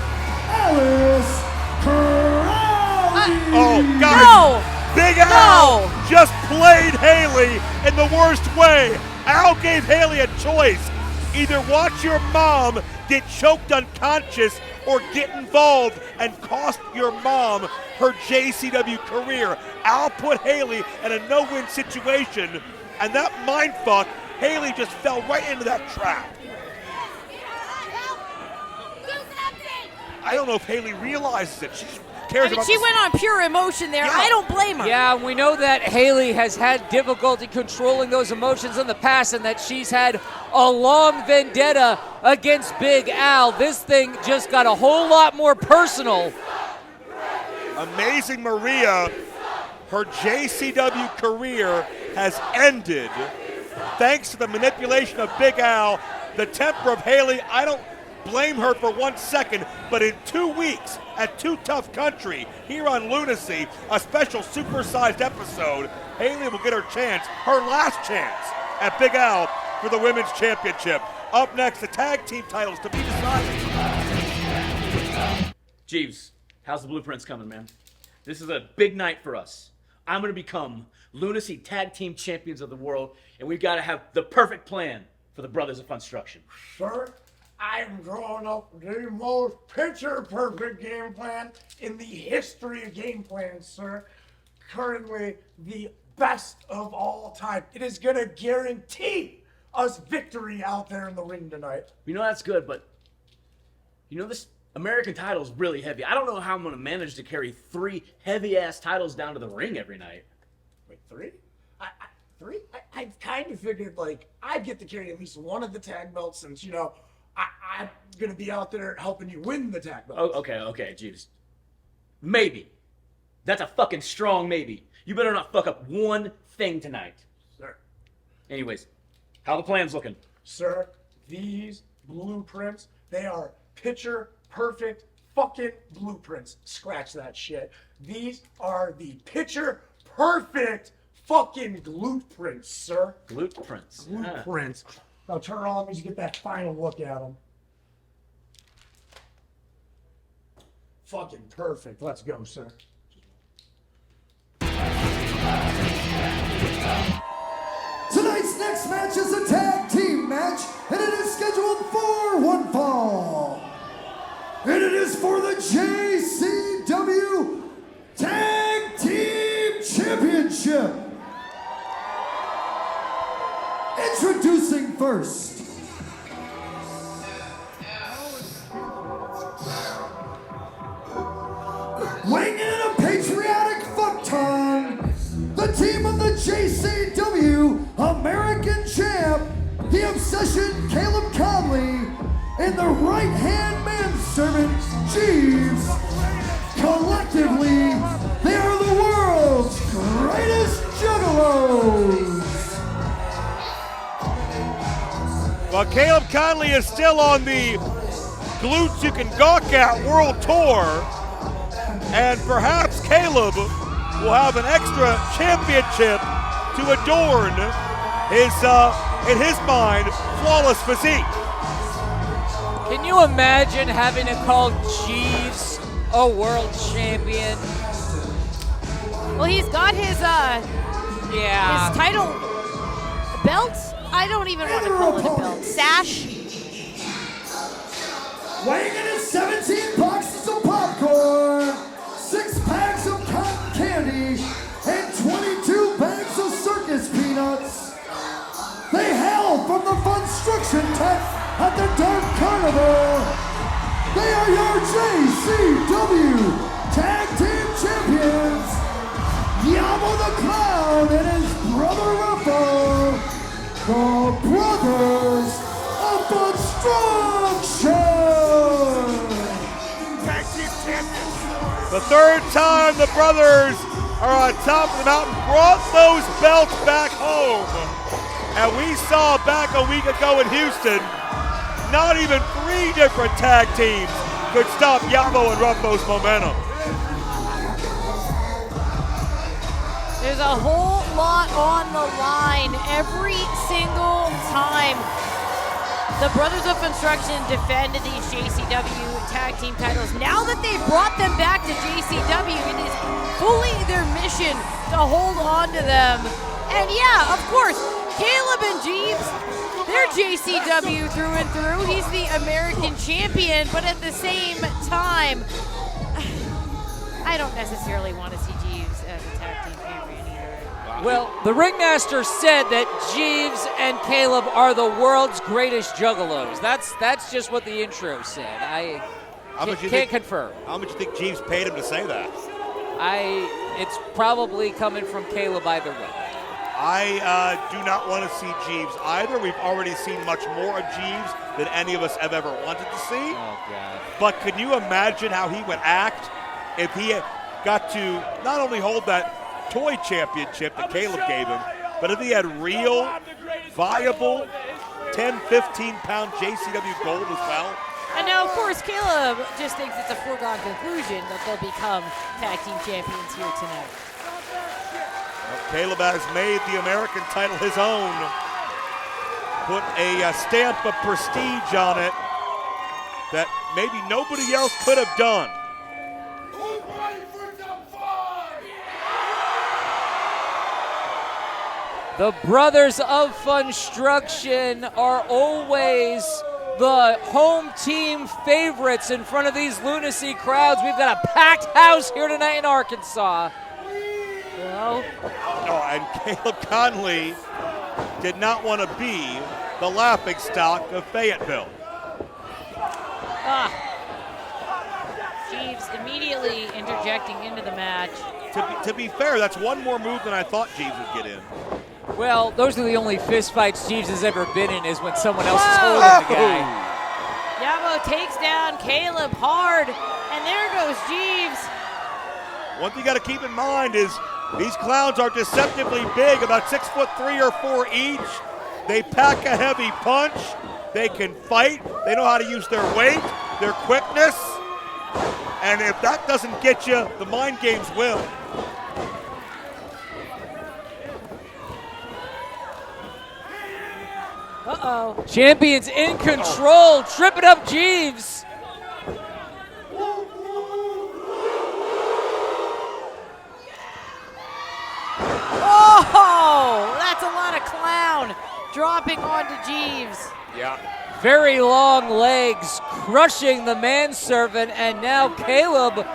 Alice Crowley. Oh, guys. Big Al just played Haley in the worst way. Al gave Haley a choice. Either watch your mom get choked unconscious or get involved and cost your mom her JCW career. Al put Haley in a no-win situation, and that mindfuck, Haley just fell right into that trap. I don't know if Haley realizes it. She cares about she went on pure emotion there. Yeah. I don't blame her. Yeah, we know that Haley has had difficulty controlling those emotions in the past and that she's had a long vendetta against Big Al. This thing just got a whole lot more personal. Amazing Maria, her JCW career has ended thanks to the manipulation of Big Al, the temper of Haley. I don't blame her for 1 second, but in 2 weeks at Too Tough Country here on Lunacy, a special supersized episode, Haley will get her chance, her last chance at Big Al for the Women's Championship. Up next, the tag team titles to be decided. Jeeves, how's the blueprints coming, man? This is a big night for us. I'm going to become Lunacy Tag Team Champions of the world, and we've got to have the perfect plan for the Brothers of Construction. Sir, I'm drawing up the most picture-perfect game plan in the history of game plans, sir. Currently, the best of all time. It is going to guarantee us victory out there in the ring tonight. You know that's good, but you know this American title's really heavy. I don't know how I'm going to manage to carry 3 heavy-ass titles down to the ring every night. Wait, 3? I kind of figured, like, I'd get to carry at least one of the tag belts since, you know, I'm going to be out there helping you win the tag belts. Oh, okay, Jeeves. Maybe. That's a fucking strong maybe. You better not fuck up one thing tonight. Sir. Anyways, how the plan's looking? Sir, these blueprints, they are picture perfect fucking blueprints. Scratch that shit. These are the picture perfect fucking blueprints, sir. Blueprints. Blueprints. Now turn around, let me just get that final look at them. Fucking perfect. Let's go, sir. Tonight's next match is a tag team match, and it is scheduled for one fall. And it is for the JCW Tag Team Championship. Introducing first, weighing in at a patriotic fuck-ton, the team of the JCW American Champ, the Obsession Caleb Conley, and the right-hand manservant Jeeves. Collectively, they are the world's greatest juggalos. Well, Caleb Conley is still on the Glutes You Can Gawk At World Tour, and perhaps Caleb will have an extra championship to adorn his, in his mind, flawless physique. Can you imagine having to call Jeeves a world champion? Well, he's got his Yeah. his title belt. I don't even want to call it a belt. Sash. Weighing in at 17 boxes of popcorn, 6 packs of cotton candy, and 22 bags of circus peanuts. They hail from the Funstruction Tech at the Dark Carnival. They are your JCW Tag Team Champions, Yamo the Clown and his brother Ruffo, the Brothers of Funstruction. Tag Team Champions. The third time the brothers are on top of the mountain, brought those belts back home. And we saw back a week ago in Houston, not even 3 different tag teams could stop Yamo and Ruffo's momentum. There's a whole lot on the line every single time. The Brothers of Construction defended these JCW tag team titles. Now that they've brought them back to JCW, it is fully their mission to hold on to them. And yeah, of course, Caleb and Jeeves, they're JCW through and through. He's the American champion, but at the same time, I don't necessarily want to see Jeeves as a tag team champion either. Well, the ringmaster said that Jeeves and Caleb are the world's greatest juggalos. That's just what the intro said. I can't confirm. How much do you think Jeeves paid him to say that? It's probably coming from Caleb either way. I do not want to see Jeeves either. We've already seen much more of Jeeves than any of us have ever wanted to see. Oh, God. But can you imagine how he would act if he got to not only hold that toy championship that Caleb gave him, but if he had real, viable 10, 15-pound JCW gold as well? And now, of course, Caleb just thinks it's a foregone conclusion that they'll become tag team champions here tonight. Caleb has made the American title his own. Put a stamp of prestige on it that maybe nobody else could have done. The Brothers of Funstruction are always the home team favorites in front of these lunacy crowds. We've got a packed house here tonight in Arkansas. Oh, and Caleb Conley did not want to be the laughingstock of Fayetteville. Jeeves immediately interjecting into the match. To be fair, that's one more move than I thought Jeeves would get in. Well, those are the only fist fights Jeeves has ever been in, is when someone else is holding the guy. Yabo takes down Caleb hard, and there goes Jeeves. One thing you got to keep in mind is these clowns are deceptively big, about 6'3" or 4" each. They pack a heavy punch. They can fight. They know how to use their weight, their quickness. And if that doesn't get you, the mind games will. Uh-oh. Champions in control, tripping up Jeeves. Oh, that's a lot of clown dropping onto Jeeves. Yeah. Very long legs, crushing the manservant, and now Caleb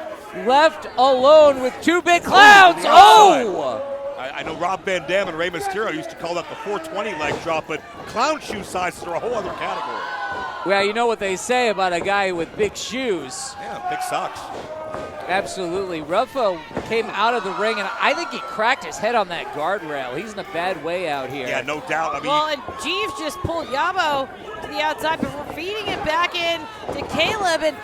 left alone with two big clowns. Oh! I know Rob Van Dam and Rey Mysterio used to call that the 420 leg drop, but clown shoe sizes are a whole other category. Well, you know what they say about a guy with big shoes. Yeah, big socks. Absolutely. Ruffo came out of the ring, and I think he cracked his head on that guardrail. He's in a bad way out here. Yeah, no doubt. I mean, Well, and Jeeves just pulled Yabo to the outside, but we're feeding it back in to Caleb. And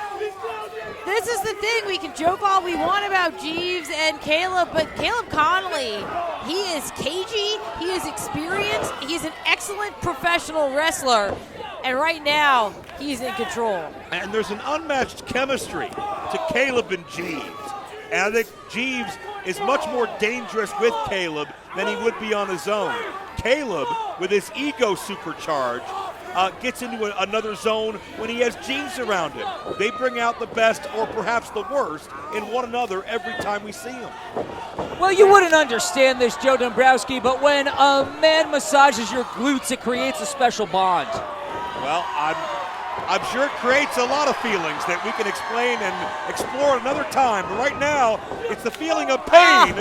this is the thing. We can joke all we want about Jeeves and Caleb, but Caleb Connolly, he is cagey, he is experienced, he's an excellent professional wrestler. And right now, he's in control. and there's an unmatched chemistry to Caleb and Jeeves. And I think Jeeves is much more dangerous with Caleb than he would be on his own. Caleb, with his ego supercharged, gets into another zone when he has Jeeves around him. They bring out the best or perhaps the worst in one another every time we see them. Well, you wouldn't understand this, Joe Dombrowski, but when a man massages your glutes, it creates a special bond. Well, I'm sure it creates a lot of feelings that we can explain and explore another time. But right now, it's the feeling of pain,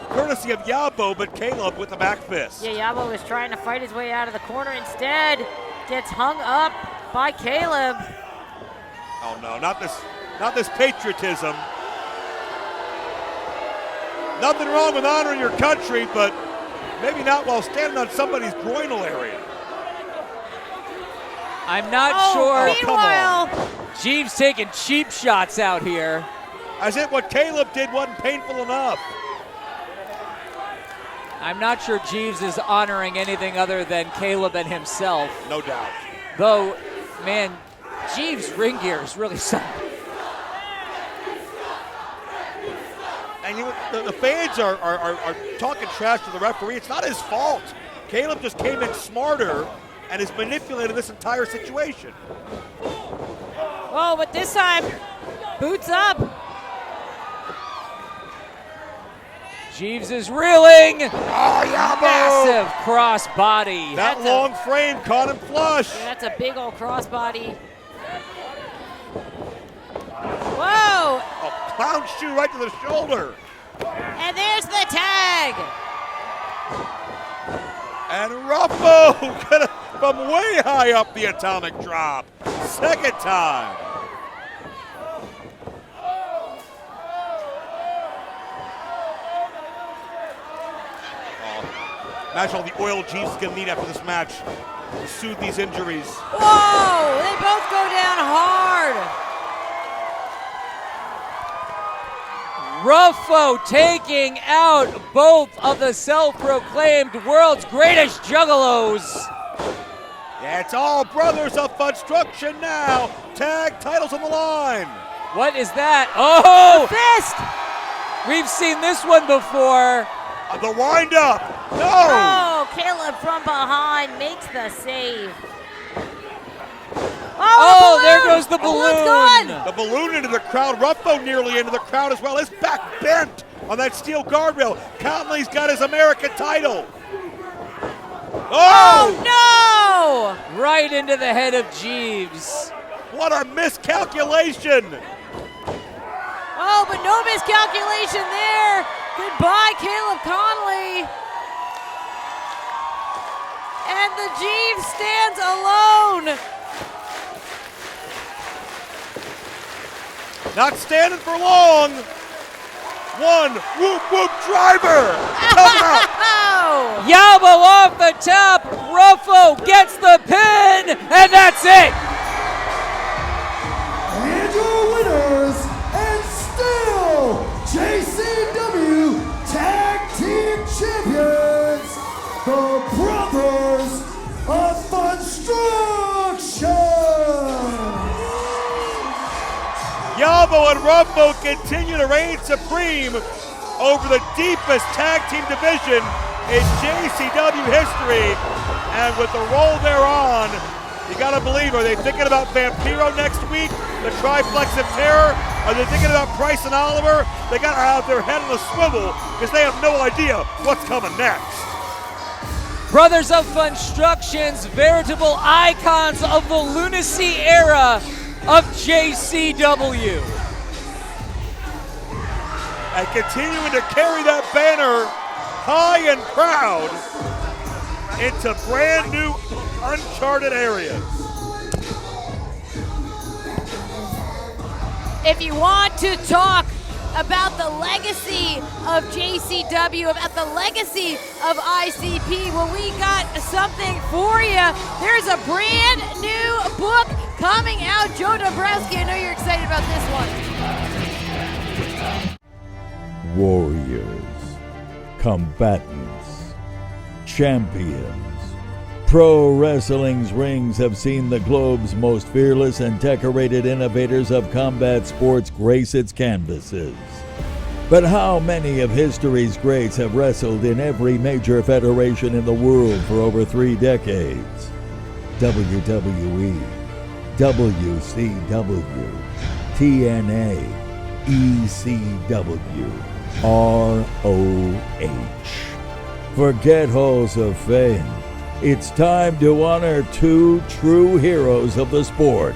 courtesy of Yabo, but Caleb with the back fist. Yeah, Yabo is trying to fight his way out of the corner. Instead, gets hung up by Caleb. Oh no, not this patriotism. Nothing wrong with honoring your country, but maybe not while standing on somebody's groinal area. I'm not sure. Meanwhile, Jeeves taking cheap shots out here. As if what Caleb did wasn't painful enough. I'm not sure Jeeves is honoring anything other than Caleb and himself. No doubt. Though, man, Jeeves' ring gear is really something. And the fans are talking trash to the referee. It's not his fault. Caleb just came in smarter and has manipulated this entire situation. oh, but this time, boots up. Jeeves is reeling. Oh, Yabo! Massive cross body. That long frame caught him flush. Yeah, that's a big old crossbody. Whoa! A clown shoe right to the shoulder. And there's the tag. And Ruffo from way high up the atomic drop. Second time. Imagine all the oil Jeeves is going to need after this match to soothe these injuries. Whoa! They both go down hard. Ruffo taking out both of the self-proclaimed world's greatest juggalos. Yeah, it's all brothers of construction now. Tag titles on the line. What is that? Oh! Fist! We've seen this one before. The wind-up. No! Oh, Caleb from behind makes the save. Oh, there goes the balloon's gone. The balloon into the crowd. Ruffo nearly into the crowd as well. His back bent on that steel guardrail. Conley's got his American title. Oh, no! Right into the head of Jeeves. What a miscalculation. Oh, but no miscalculation there. Goodbye, Caleb Conley. And the Jeeves stands alone. Not standing for long. One whoop whoop driver coming out. Yabo off the top. Ruffo gets the pin, and that's it. And your winners, and still JCW Tag Team Champions, the Brothers of Construction. Yabo and Ruffo continue to reign supreme over the deepest tag team division in JCW history. And with the roll they're on, you gotta believe, are they thinking about Vampiro next week? The Triplex of Terror? Are they thinking about Price and Oliver? They gotta have their head on a swivel because they have no idea what's coming next. Brothers of Construction's veritable icons of the lunacy era of JCW. And continuing to carry that banner high and proud into brand new uncharted areas. If you want to talk about the legacy of JCW, about the legacy of ICP, well, we got something for you. There's a brand new book coming out. Joe Dombrowski, I know you're excited about this one. Warriors, combatants, champions. Pro wrestling's rings have seen the globe's most fearless and decorated innovators of combat sports grace its canvases. But how many of history's greats have wrestled in every major federation in the world for over 3 decades? WWE, WCW, TNA, ECW, ROH. Forget halls of fame. It's time to honor 2 true heroes of the sport.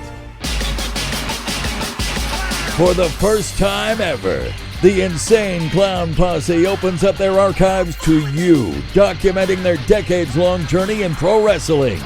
For the first time ever, the Insane Clown Posse opens up their archives to you, documenting their decades-long journey in pro wrestling.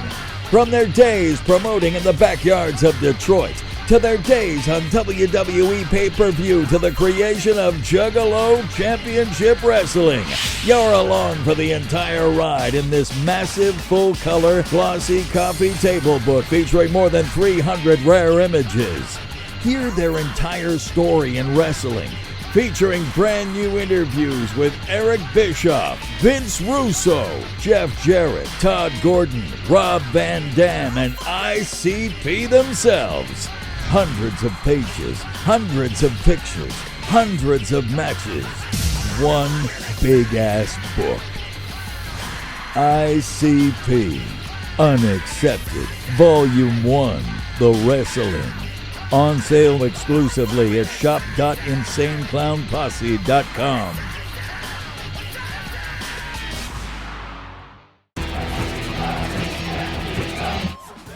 From their days promoting in the backyards of Detroit, to their days on WWE pay-per-view, to the creation of Juggalo Championship Wrestling. You're along for the entire ride in this massive, full-color, glossy coffee table book featuring more than 300 rare images. Hear their entire story in wrestling, featuring brand new interviews with Eric Bischoff, Vince Russo, Jeff Jarrett, Todd Gordon, Rob Van Dam, and ICP themselves. Hundreds of pages, hundreds of pictures, hundreds of matches. One big-ass book. ICP, Unaccepted, Volume 1, The Wrestling. On sale exclusively at shop.insaneclownposse.com.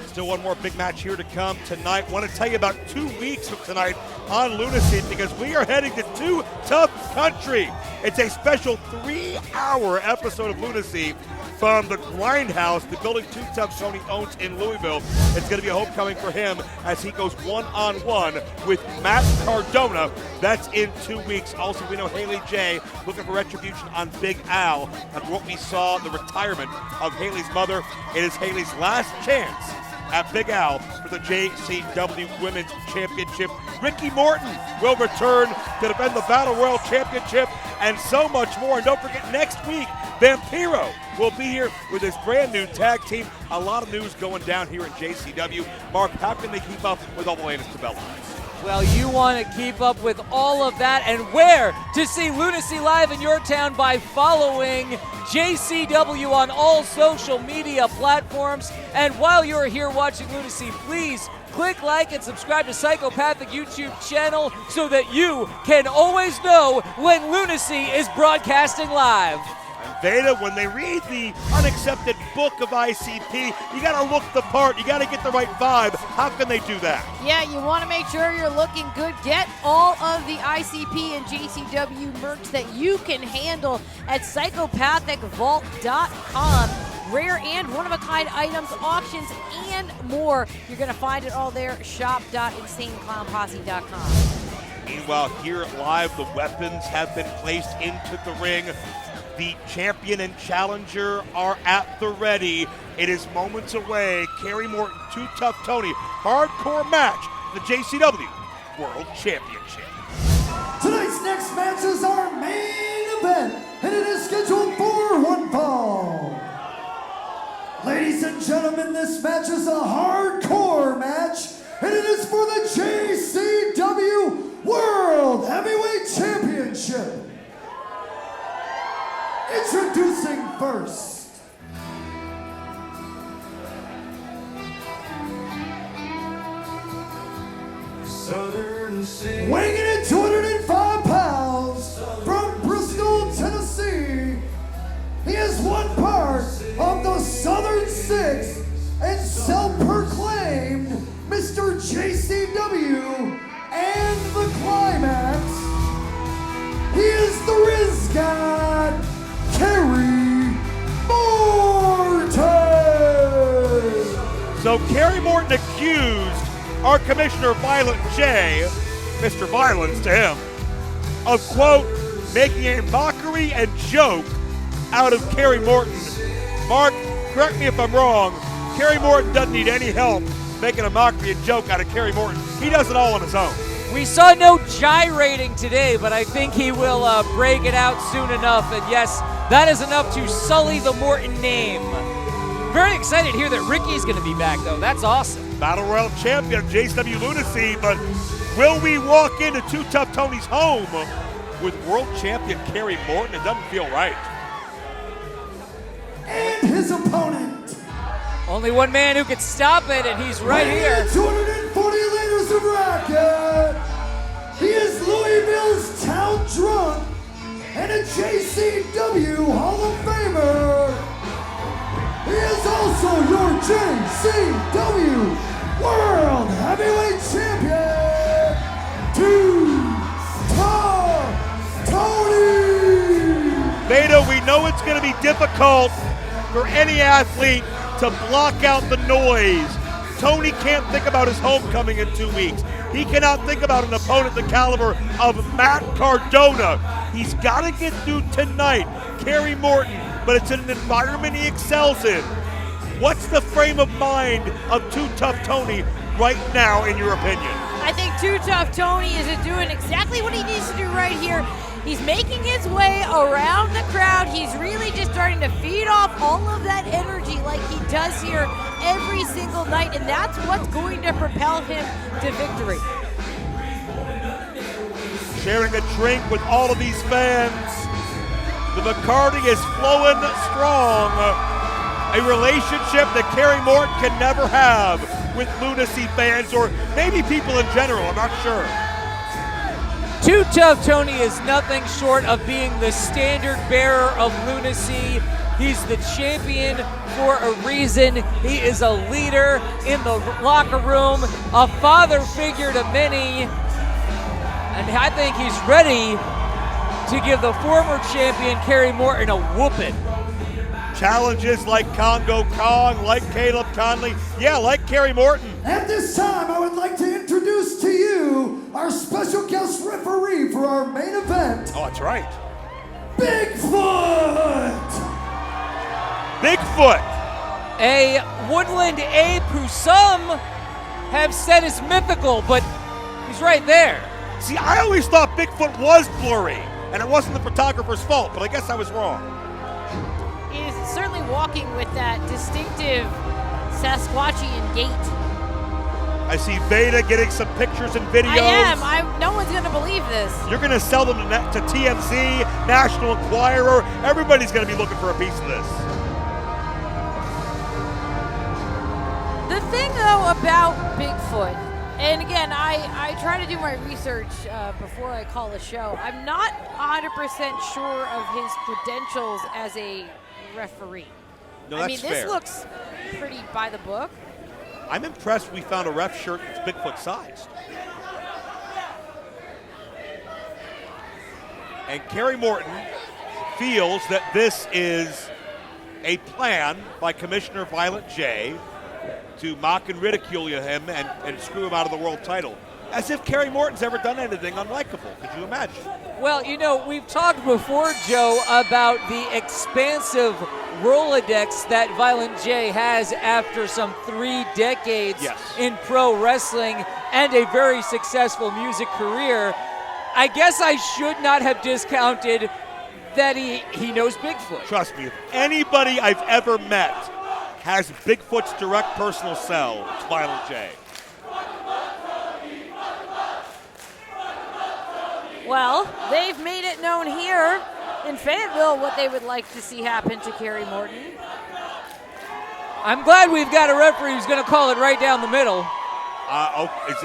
Still one more big match here to come tonight. Want to tell you about 2 weeks from tonight on Lunacy because we are heading to Too Tough Country. It's a special 3-hour episode of Lunacy from the Grindhouse, the building Too Tough Tony owns in Louisville. It's going to be a homecoming for him as he goes one-on-one with Matt Cardona. That's in 2 weeks. Also, we know Haley J looking for retribution on Big Al. And what we saw, the retirement of Haley's mother. It is Haley's last chance at Big Al for the JCW Women's Championship. Ricky Morton will return to defend the Battle Royal Championship and so much more. And don't forget, next week, Vampiro will be here with his brand new tag team. A lot of news going down here in JCW. Mark, how can they keep up with all the latest developments? Well, you want to keep up with all of that and where to see Lunacy live in your town by following JCW on all social media platforms. And while you're here watching Lunacy, please click like and subscribe to Psychopathic YouTube channel so that you can always know when Lunacy is broadcasting live. And Veda, when they read the unaccepted book of ICP, you got to look the part. You got to get the right vibe. How can they do that? Yeah, you want to make sure you're looking good. Get all of the ICP and JCW merch that you can handle at psychopathicvault.com. Rare and one-of-a-kind items, auctions, and more. You're going to find it all there. Shop.insaneclownposse.com. Meanwhile, here live, the weapons have been placed into the ring. The champion and challenger are at the ready. It is moments away. Kerry Morton, Too Tough Tony, hardcore match, the JCW World Championship. Tonight's next match is our main event, and it is scheduled for one fall. Ladies and gentlemen, this match is a hardcore match, and it is for the JCW World Heavyweight Championship. Introducing first, weighing in at 205 pounds, from Bristol, Tennessee, he is one part of the Southern Six and self-proclaimed Mr. JCW and the Climax. He is the Riz God, Kerry Morton. So Kerry Morton accused our Commissioner Violent J, Mr. Violence to him, of, quote, making a mockery and joke out of Kerry Morton. Mark, correct me if I'm wrong, Kerry Morton doesn't need any help making a mockery and joke out of Kerry Morton. He does it all on his own. We saw no gyrating today, but I think he will break it out soon enough. And yes, that is enough to sully the Morton name. Very excited to hear that Ricky's going to be back, though. That's awesome. Battle Royal champion JCW Lunacy, but will we walk into Too Tough Tony's home with world champion Kerry Morton? It doesn't feel right. And his opponent, only one man who could stop it, and he's right here. 240 liters of racket. He is Louisville's town drunk and a JCW Hall of Famer. He is also your JCW World Heavyweight Champion, Too Tough Tony. Beta, we know it's going to be difficult for any athlete to block out the noise. Tony can't think about his homecoming in 2 weeks. He cannot think about an opponent the caliber of Matt Cardona. He's got to get through tonight, Kerry Morton, but it's in an environment he excels in. What's the frame of mind of Too Tough Tony right now, in your opinion? I think Too Tough Tony is doing exactly what he needs to do right here. He's making his way around the crowd. He's really just starting to feed off all of that energy like he does here every single night, and that's what's going to propel him to victory. Sharing a drink with all of these fans. The Bacardi is flowing strong. A relationship that Kerry Morton can never have with Lunacy fans, or maybe people in general, I'm not sure. Too Tough Tony is nothing short of being the standard bearer of Lunacy. He's the champion for a reason. He is a leader in the locker room, a father figure to many, and I think he's ready to give the former champion Kerry Morton a whooping. Challenges like Congo Kong, like Caleb Conley, yeah, like Kerry Morton. At this time, I would like to introduce to you our special guest referee for our main event. Oh, that's right. Bigfoot! Bigfoot! A woodland ape who some have said is mythical, but he's right there. See, I always thought Bigfoot was blurry, and it wasn't the photographer's fault, but I guess I was wrong. He is certainly walking with that distinctive Sasquatchian gait. I see Beta getting some pictures and videos. I am. No one's going to believe this. You're going to sell them to TMZ, National Enquirer. Everybody's going to be looking for a piece of this. The thing, though, about Bigfoot, and again, I try to do my research before I call a show. I'm not 100% sure of his credentials as a referee. No, I that's mean, this fair. looks pretty by the book. I'm impressed we found a ref shirt that's Bigfoot sized. And Kerry Morton feels that this is a plan by Commissioner Violent J to mock and ridicule him and screw him out of the world title. as if Kerry Morton's ever done anything unlikable. Could you imagine? Well, you know, we've talked before, Joe, about the expansive Rolodex that Violent J has after some 3 decades in pro wrestling and a very successful music career. I guess I should not have discounted that he knows Bigfoot. Trust me, if anybody I've ever met has Bigfoot's direct personal cell, it's Violent J. Well, they've made it known here in Fayetteville what they would like to see happen to Kerry Morton. I'm glad we've got a referee who's going to call it right down the middle.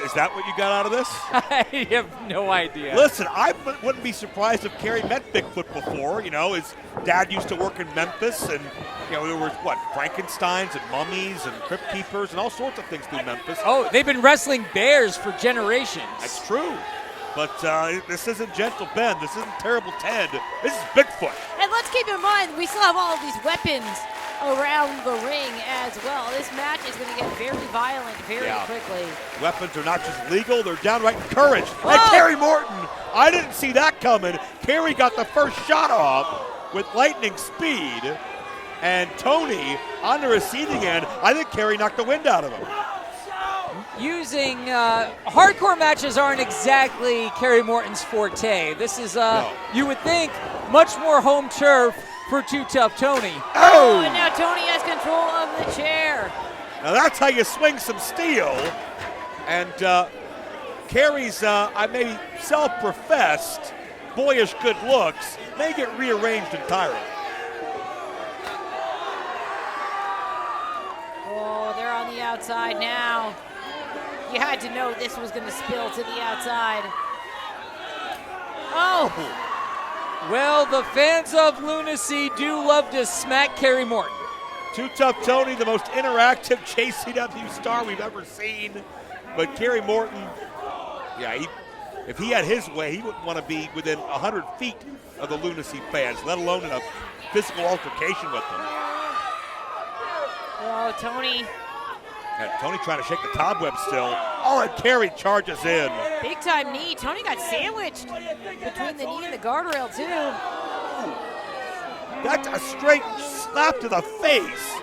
Is that what you got out of this? I have no idea. Listen, I wouldn't be surprised if Kerry met Bigfoot before. You know, his dad used to work in Memphis, and you know there were Frankensteins and mummies and crypt keepers and all sorts of things through Memphis. Oh, they've been wrestling bears for generations. That's true. But this isn't Gentle Ben. This isn't Terrible Ted. This is Bigfoot. And let's keep in mind, we still have all of these weapons around the ring as well. This match is going to get very violent very quickly. Weapons are not just legal, they're downright encouraged. And Kerry Morton, I didn't see that coming. Kerry got the first shot off with lightning speed. And Tony on the receiving end, I think Kerry knocked the wind out of him. Using hardcore matches aren't exactly Kerry Morton's forte. This is, you would think, much more home turf for Too Tough Tony. Oh, and now Tony has control of the chair. Now that's how you swing some steel. And Kerry's, maybe self-professed boyish good looks may get rearranged entirely. Oh, they're on the outside now. You had to know this was going to spill to the outside. Oh! Well, the fans of Lunacy do love to smack Kerry Morton. Too Tough Tony, the most interactive JCW star we've ever seen. But Kerry Morton, if he had his way, he wouldn't want to be within 100 feet of the Lunacy fans, let alone in a physical altercation with them. Oh, Tony. And Tony trying to shake the cobweb still. Oh, and Kerry charges in. Big time knee. Tony got sandwiched between the knee and the guardrail, too. That's a straight slap to the face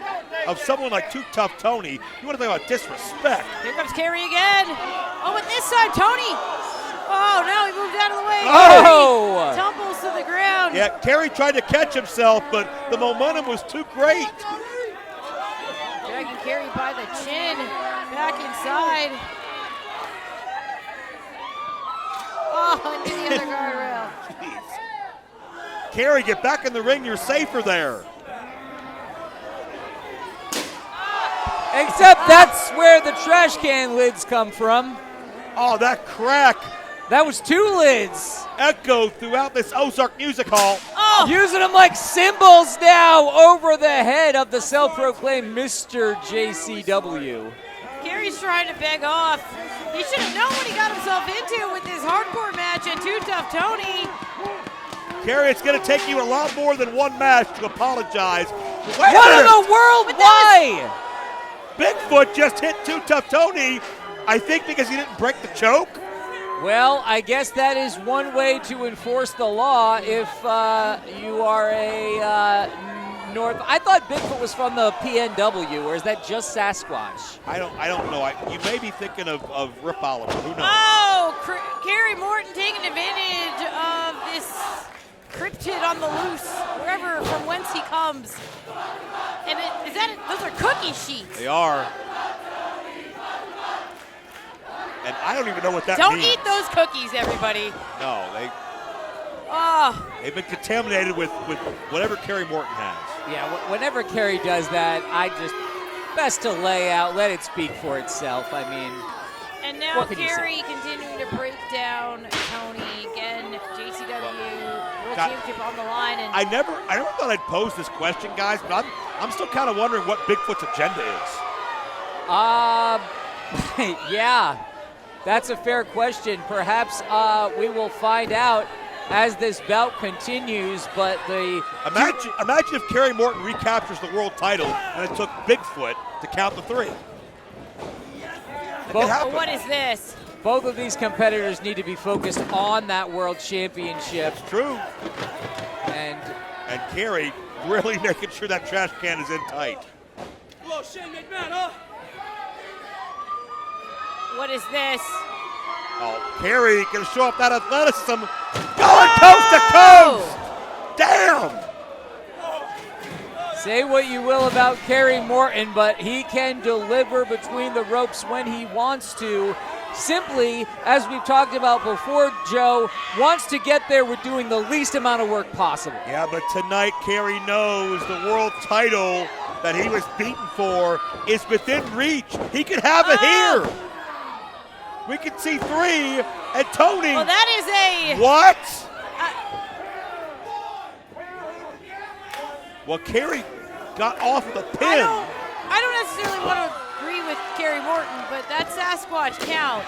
of someone like Too Tough Tony. You want to talk about disrespect. Here comes Kerry again. Oh, but this time, Tony. Oh, now he moved out of the way. Oh! Kerry tumbles to the ground. Yeah, Kerry tried to catch himself, but the momentum was too great. Dragging Kerry by the chin, back inside. Oh, into the other guardrail. Jeez. Kerry, get back in the ring. You're safer there. Except that's where the trash can lids come from. Oh, that crack. That was 2 lids. Echo throughout this Ozark Music Hall. Oh. Using them like cymbals now over the head of the self-proclaimed Mr. JCW. Kerry's trying to beg off. He should have known what he got himself into with this hardcore match at Too Tough Tony. Kerry, it's going to take you a lot more than one match to apologize. What in the world? Why? Bigfoot just hit Too Tough Tony, I think because he didn't break the choke. Well, I guess that is one way to enforce the law if you are a North. I thought Bigfoot was from the PNW, or is that just Sasquatch? I don't know. You may be thinking of Rip Oliver. Who knows? Oh, Kerry Morton taking advantage of this cryptid on the loose, wherever from whence he comes. And those are cookie sheets. They are. And I don't even know what that Don't means. eat those cookies, everybody. No, they've been contaminated with whatever Kerry Morton has. Yeah, whenever Kerry does that, best to lay out, let it speak for itself. I mean, and now Kerry continuing to break down Tony again. JCW World Championship on the line. And I never thought I'd pose this question, guys, but I'm still kind of wondering what Bigfoot's agenda is. Yeah. That's a fair question. Perhaps we will find out as this bout continues, but Imagine if Kerry Morton recaptures the world title and it took Bigfoot to count the 3. but what is this? Both of these competitors need to be focused on that world championship. It's true. And Kerry really making sure that trash can is in tight. What is this? Oh, Kerry gonna show off that athleticism. Going coast to coast! Damn! say what you will about Kerry Morton, but he can deliver between the ropes when he wants to. Simply, as we've talked about before, Joe, wants to get there with doing the least amount of work possible. Yeah, but tonight Kerry knows the world title that he was beaten for is within reach. He could have it here. We can see 3, and Tony. Well, that is a... What? Well, Kerry got off the pin. I don't necessarily want to agree with Kerry Morton, but that Sasquatch count.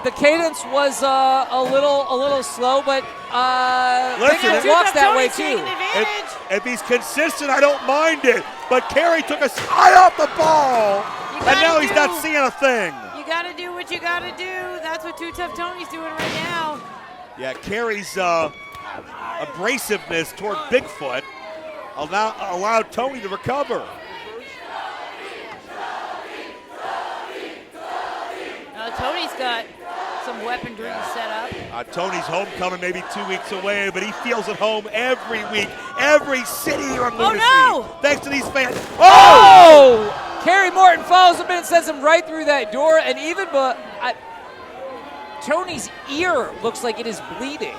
The cadence was a little slow, but Listen, it walks that way too. If he's consistent, I don't mind it. But Kerry took a eye off the ball, and now he's not seeing a thing. You got to do what you got to do. That's what Too Tough Tony's doing right now. Yeah, Kerry's abrasiveness toward Bigfoot allowed Tony to recover. Tony's got some weaponry set up. Tony's homecoming maybe 2 weeks away, but he feels at home every week, every city here on Lunacy. Oh, no! Thanks to these fans. Oh! Kerry Morton follows him in and sends him right through that door, and even Tony's ear looks like it is bleeding.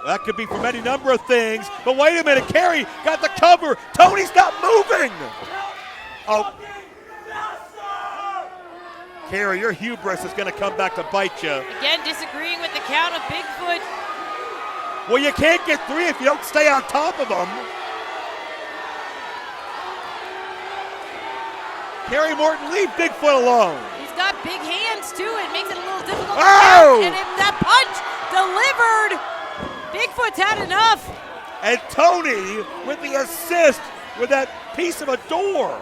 That could be from any number of things, but wait a minute, Kerry got the cover. Tony's not moving. Oh. Kerry, your hubris is going to come back to bite you. Again, disagreeing with the count of Bigfoot. Well, you can't get 3 if you don't stay on top of them. Kerry Morton, leave Bigfoot alone. He's got big hands, too. It makes it a little difficult to Oh! count. And if that punch delivered, Bigfoot's had enough. And Tony with the assist with that piece of a door.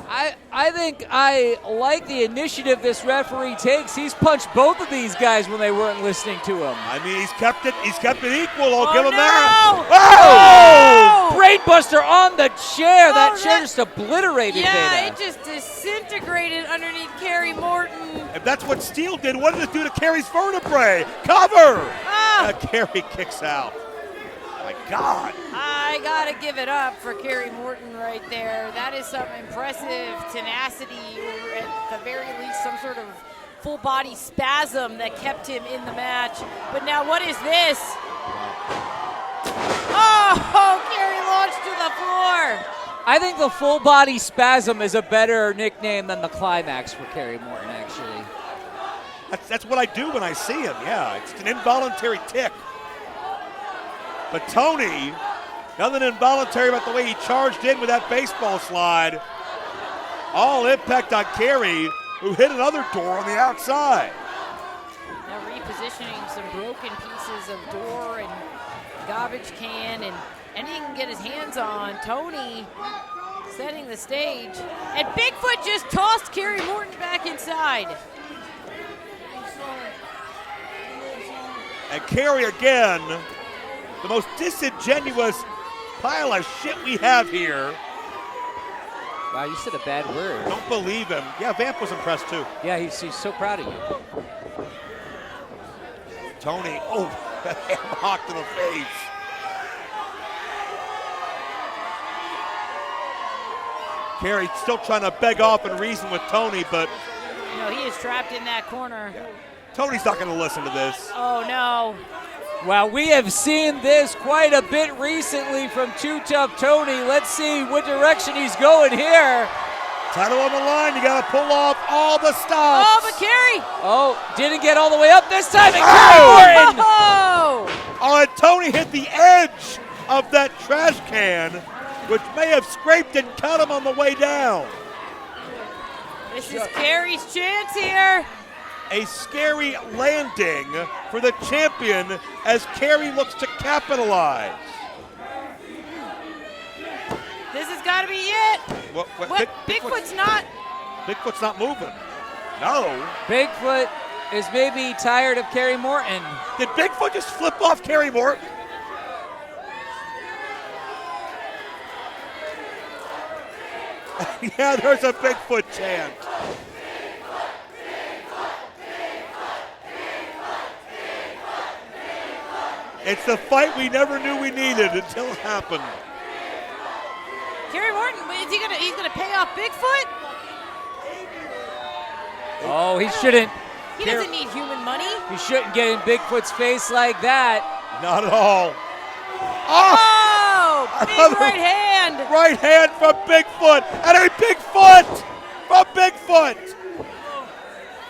I think I like the initiative this referee takes. He's punched both of these guys when they weren't listening to him. I mean, he's kept it equal. I'll give him no! that. Oh! Brainbuster on the chair. That chair just obliterated Yeah, Veda. it just disintegrated underneath Kerry Morton. If that's what Steele did, what did it do to Kerry's vertebrae? Cover! Kerry kicks out. My God. I gotta give it up for Kerry Morton right there. That is some impressive tenacity, or at the very least some sort of full body spasm that kept him in the match. But now what is this? Oh, Kerry launched to the floor. I think the full body spasm is a better nickname than the climax for Kerry Morton, actually. That's what I do when I see him, yeah. It's an involuntary tick. But Tony, nothing involuntary about the way he charged in with that baseball slide. All impact on Kerry, who hit another door on the outside. Now repositioning some broken pieces of door and garbage can and anything he can get his hands on. Tony setting the stage. And Bigfoot just tossed Kerry Morton back inside. And Kerry again, the most disingenuous pile of shit we have here. Wow, you said a bad word. Don't believe him. Yeah, Vamp was impressed too. Yeah, he's so proud of you. Tony, that hammer hocked in the face. Kerry still trying to beg off and reason with Tony, but No, he is trapped in that corner. Tony's not going to listen to this. Oh, no. Well, we have seen this quite a bit recently from Too Tough Tony. Let's see what direction he's going here. Title on the line. You got to pull off all the stops. Oh, but Kerry. Oh, didn't get all the way up this time. And Kerry Morton. Oh, and Tony hit the edge of that trash can, which may have scraped and cut him on the way down. This is Kerry's chance here. A scary landing for the champion as Kerry looks to capitalize. This has got to be it. What? Bigfoot's not Bigfoot's not moving. No. Bigfoot is maybe tired of Kerry Morton. Did Bigfoot just flip off Kerry Morton? Yeah, there's a Bigfoot chant. It's the fight we never knew we needed until it happened. Kerry Morton, he's gonna pay off Bigfoot? Oh, he shouldn't. He doesn't need human money. He shouldn't get in Bigfoot's face like that. Not at all. Oh, big right hand. Right hand from Bigfoot. And a Bigfoot from Bigfoot.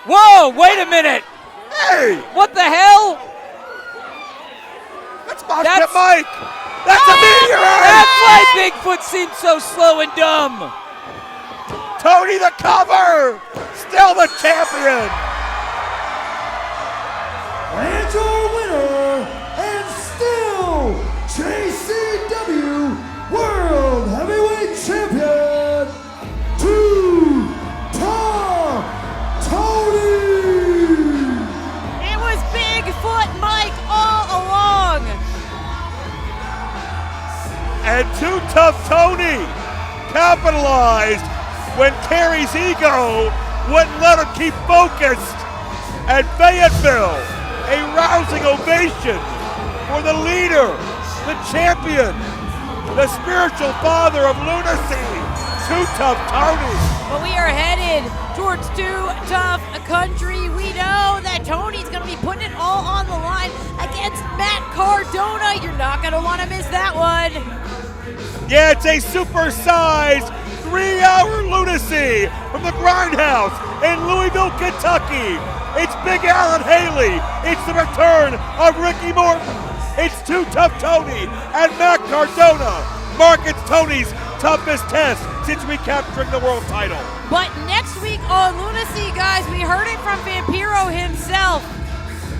Whoa, wait a minute. Hey. What the hell? That's Mike. That's a meteorite. That's why Bigfoot seems so slow and dumb. Tony the cover. Still the champion. And your winner, and still JCW World Heavyweight Champion, Two-Top Tony! It was Bigfoot Mike all along. And Too Tough Tony capitalized when Kerry's ego wouldn't let him keep focused. At Fayetteville, a rousing ovation for the leader, the champion, the spiritual father of lunacy, Too Tough Tony. But we are headed towards Too Tough Country. We know that Tony's going to be putting it all on the line against Matt Cardona. You're not going to want to miss that one. Yeah, it's a supersized 3-hour lunacy from the Grindhouse in Louisville, Kentucky. It's Big Al and Haley. It's the return of Ricky Morton. It's Too Tough Tony and Matt Cardona. Mark, it's Tony's toughest test since recapturing the world title. But next week on Lunacy, guys, we heard it from Vampiro himself.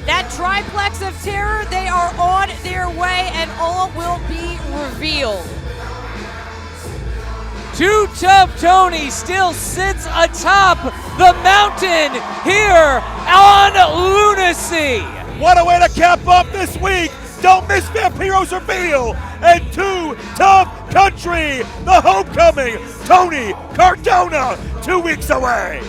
That triplex of terror, they are on their way and all will be revealed. Too Tough Tony still sits atop the mountain here on Lunacy. What a way to cap off this week. Don't miss Vampiro's reveal and Too Tough Country, the homecoming, Tony Cardona, 2 weeks away.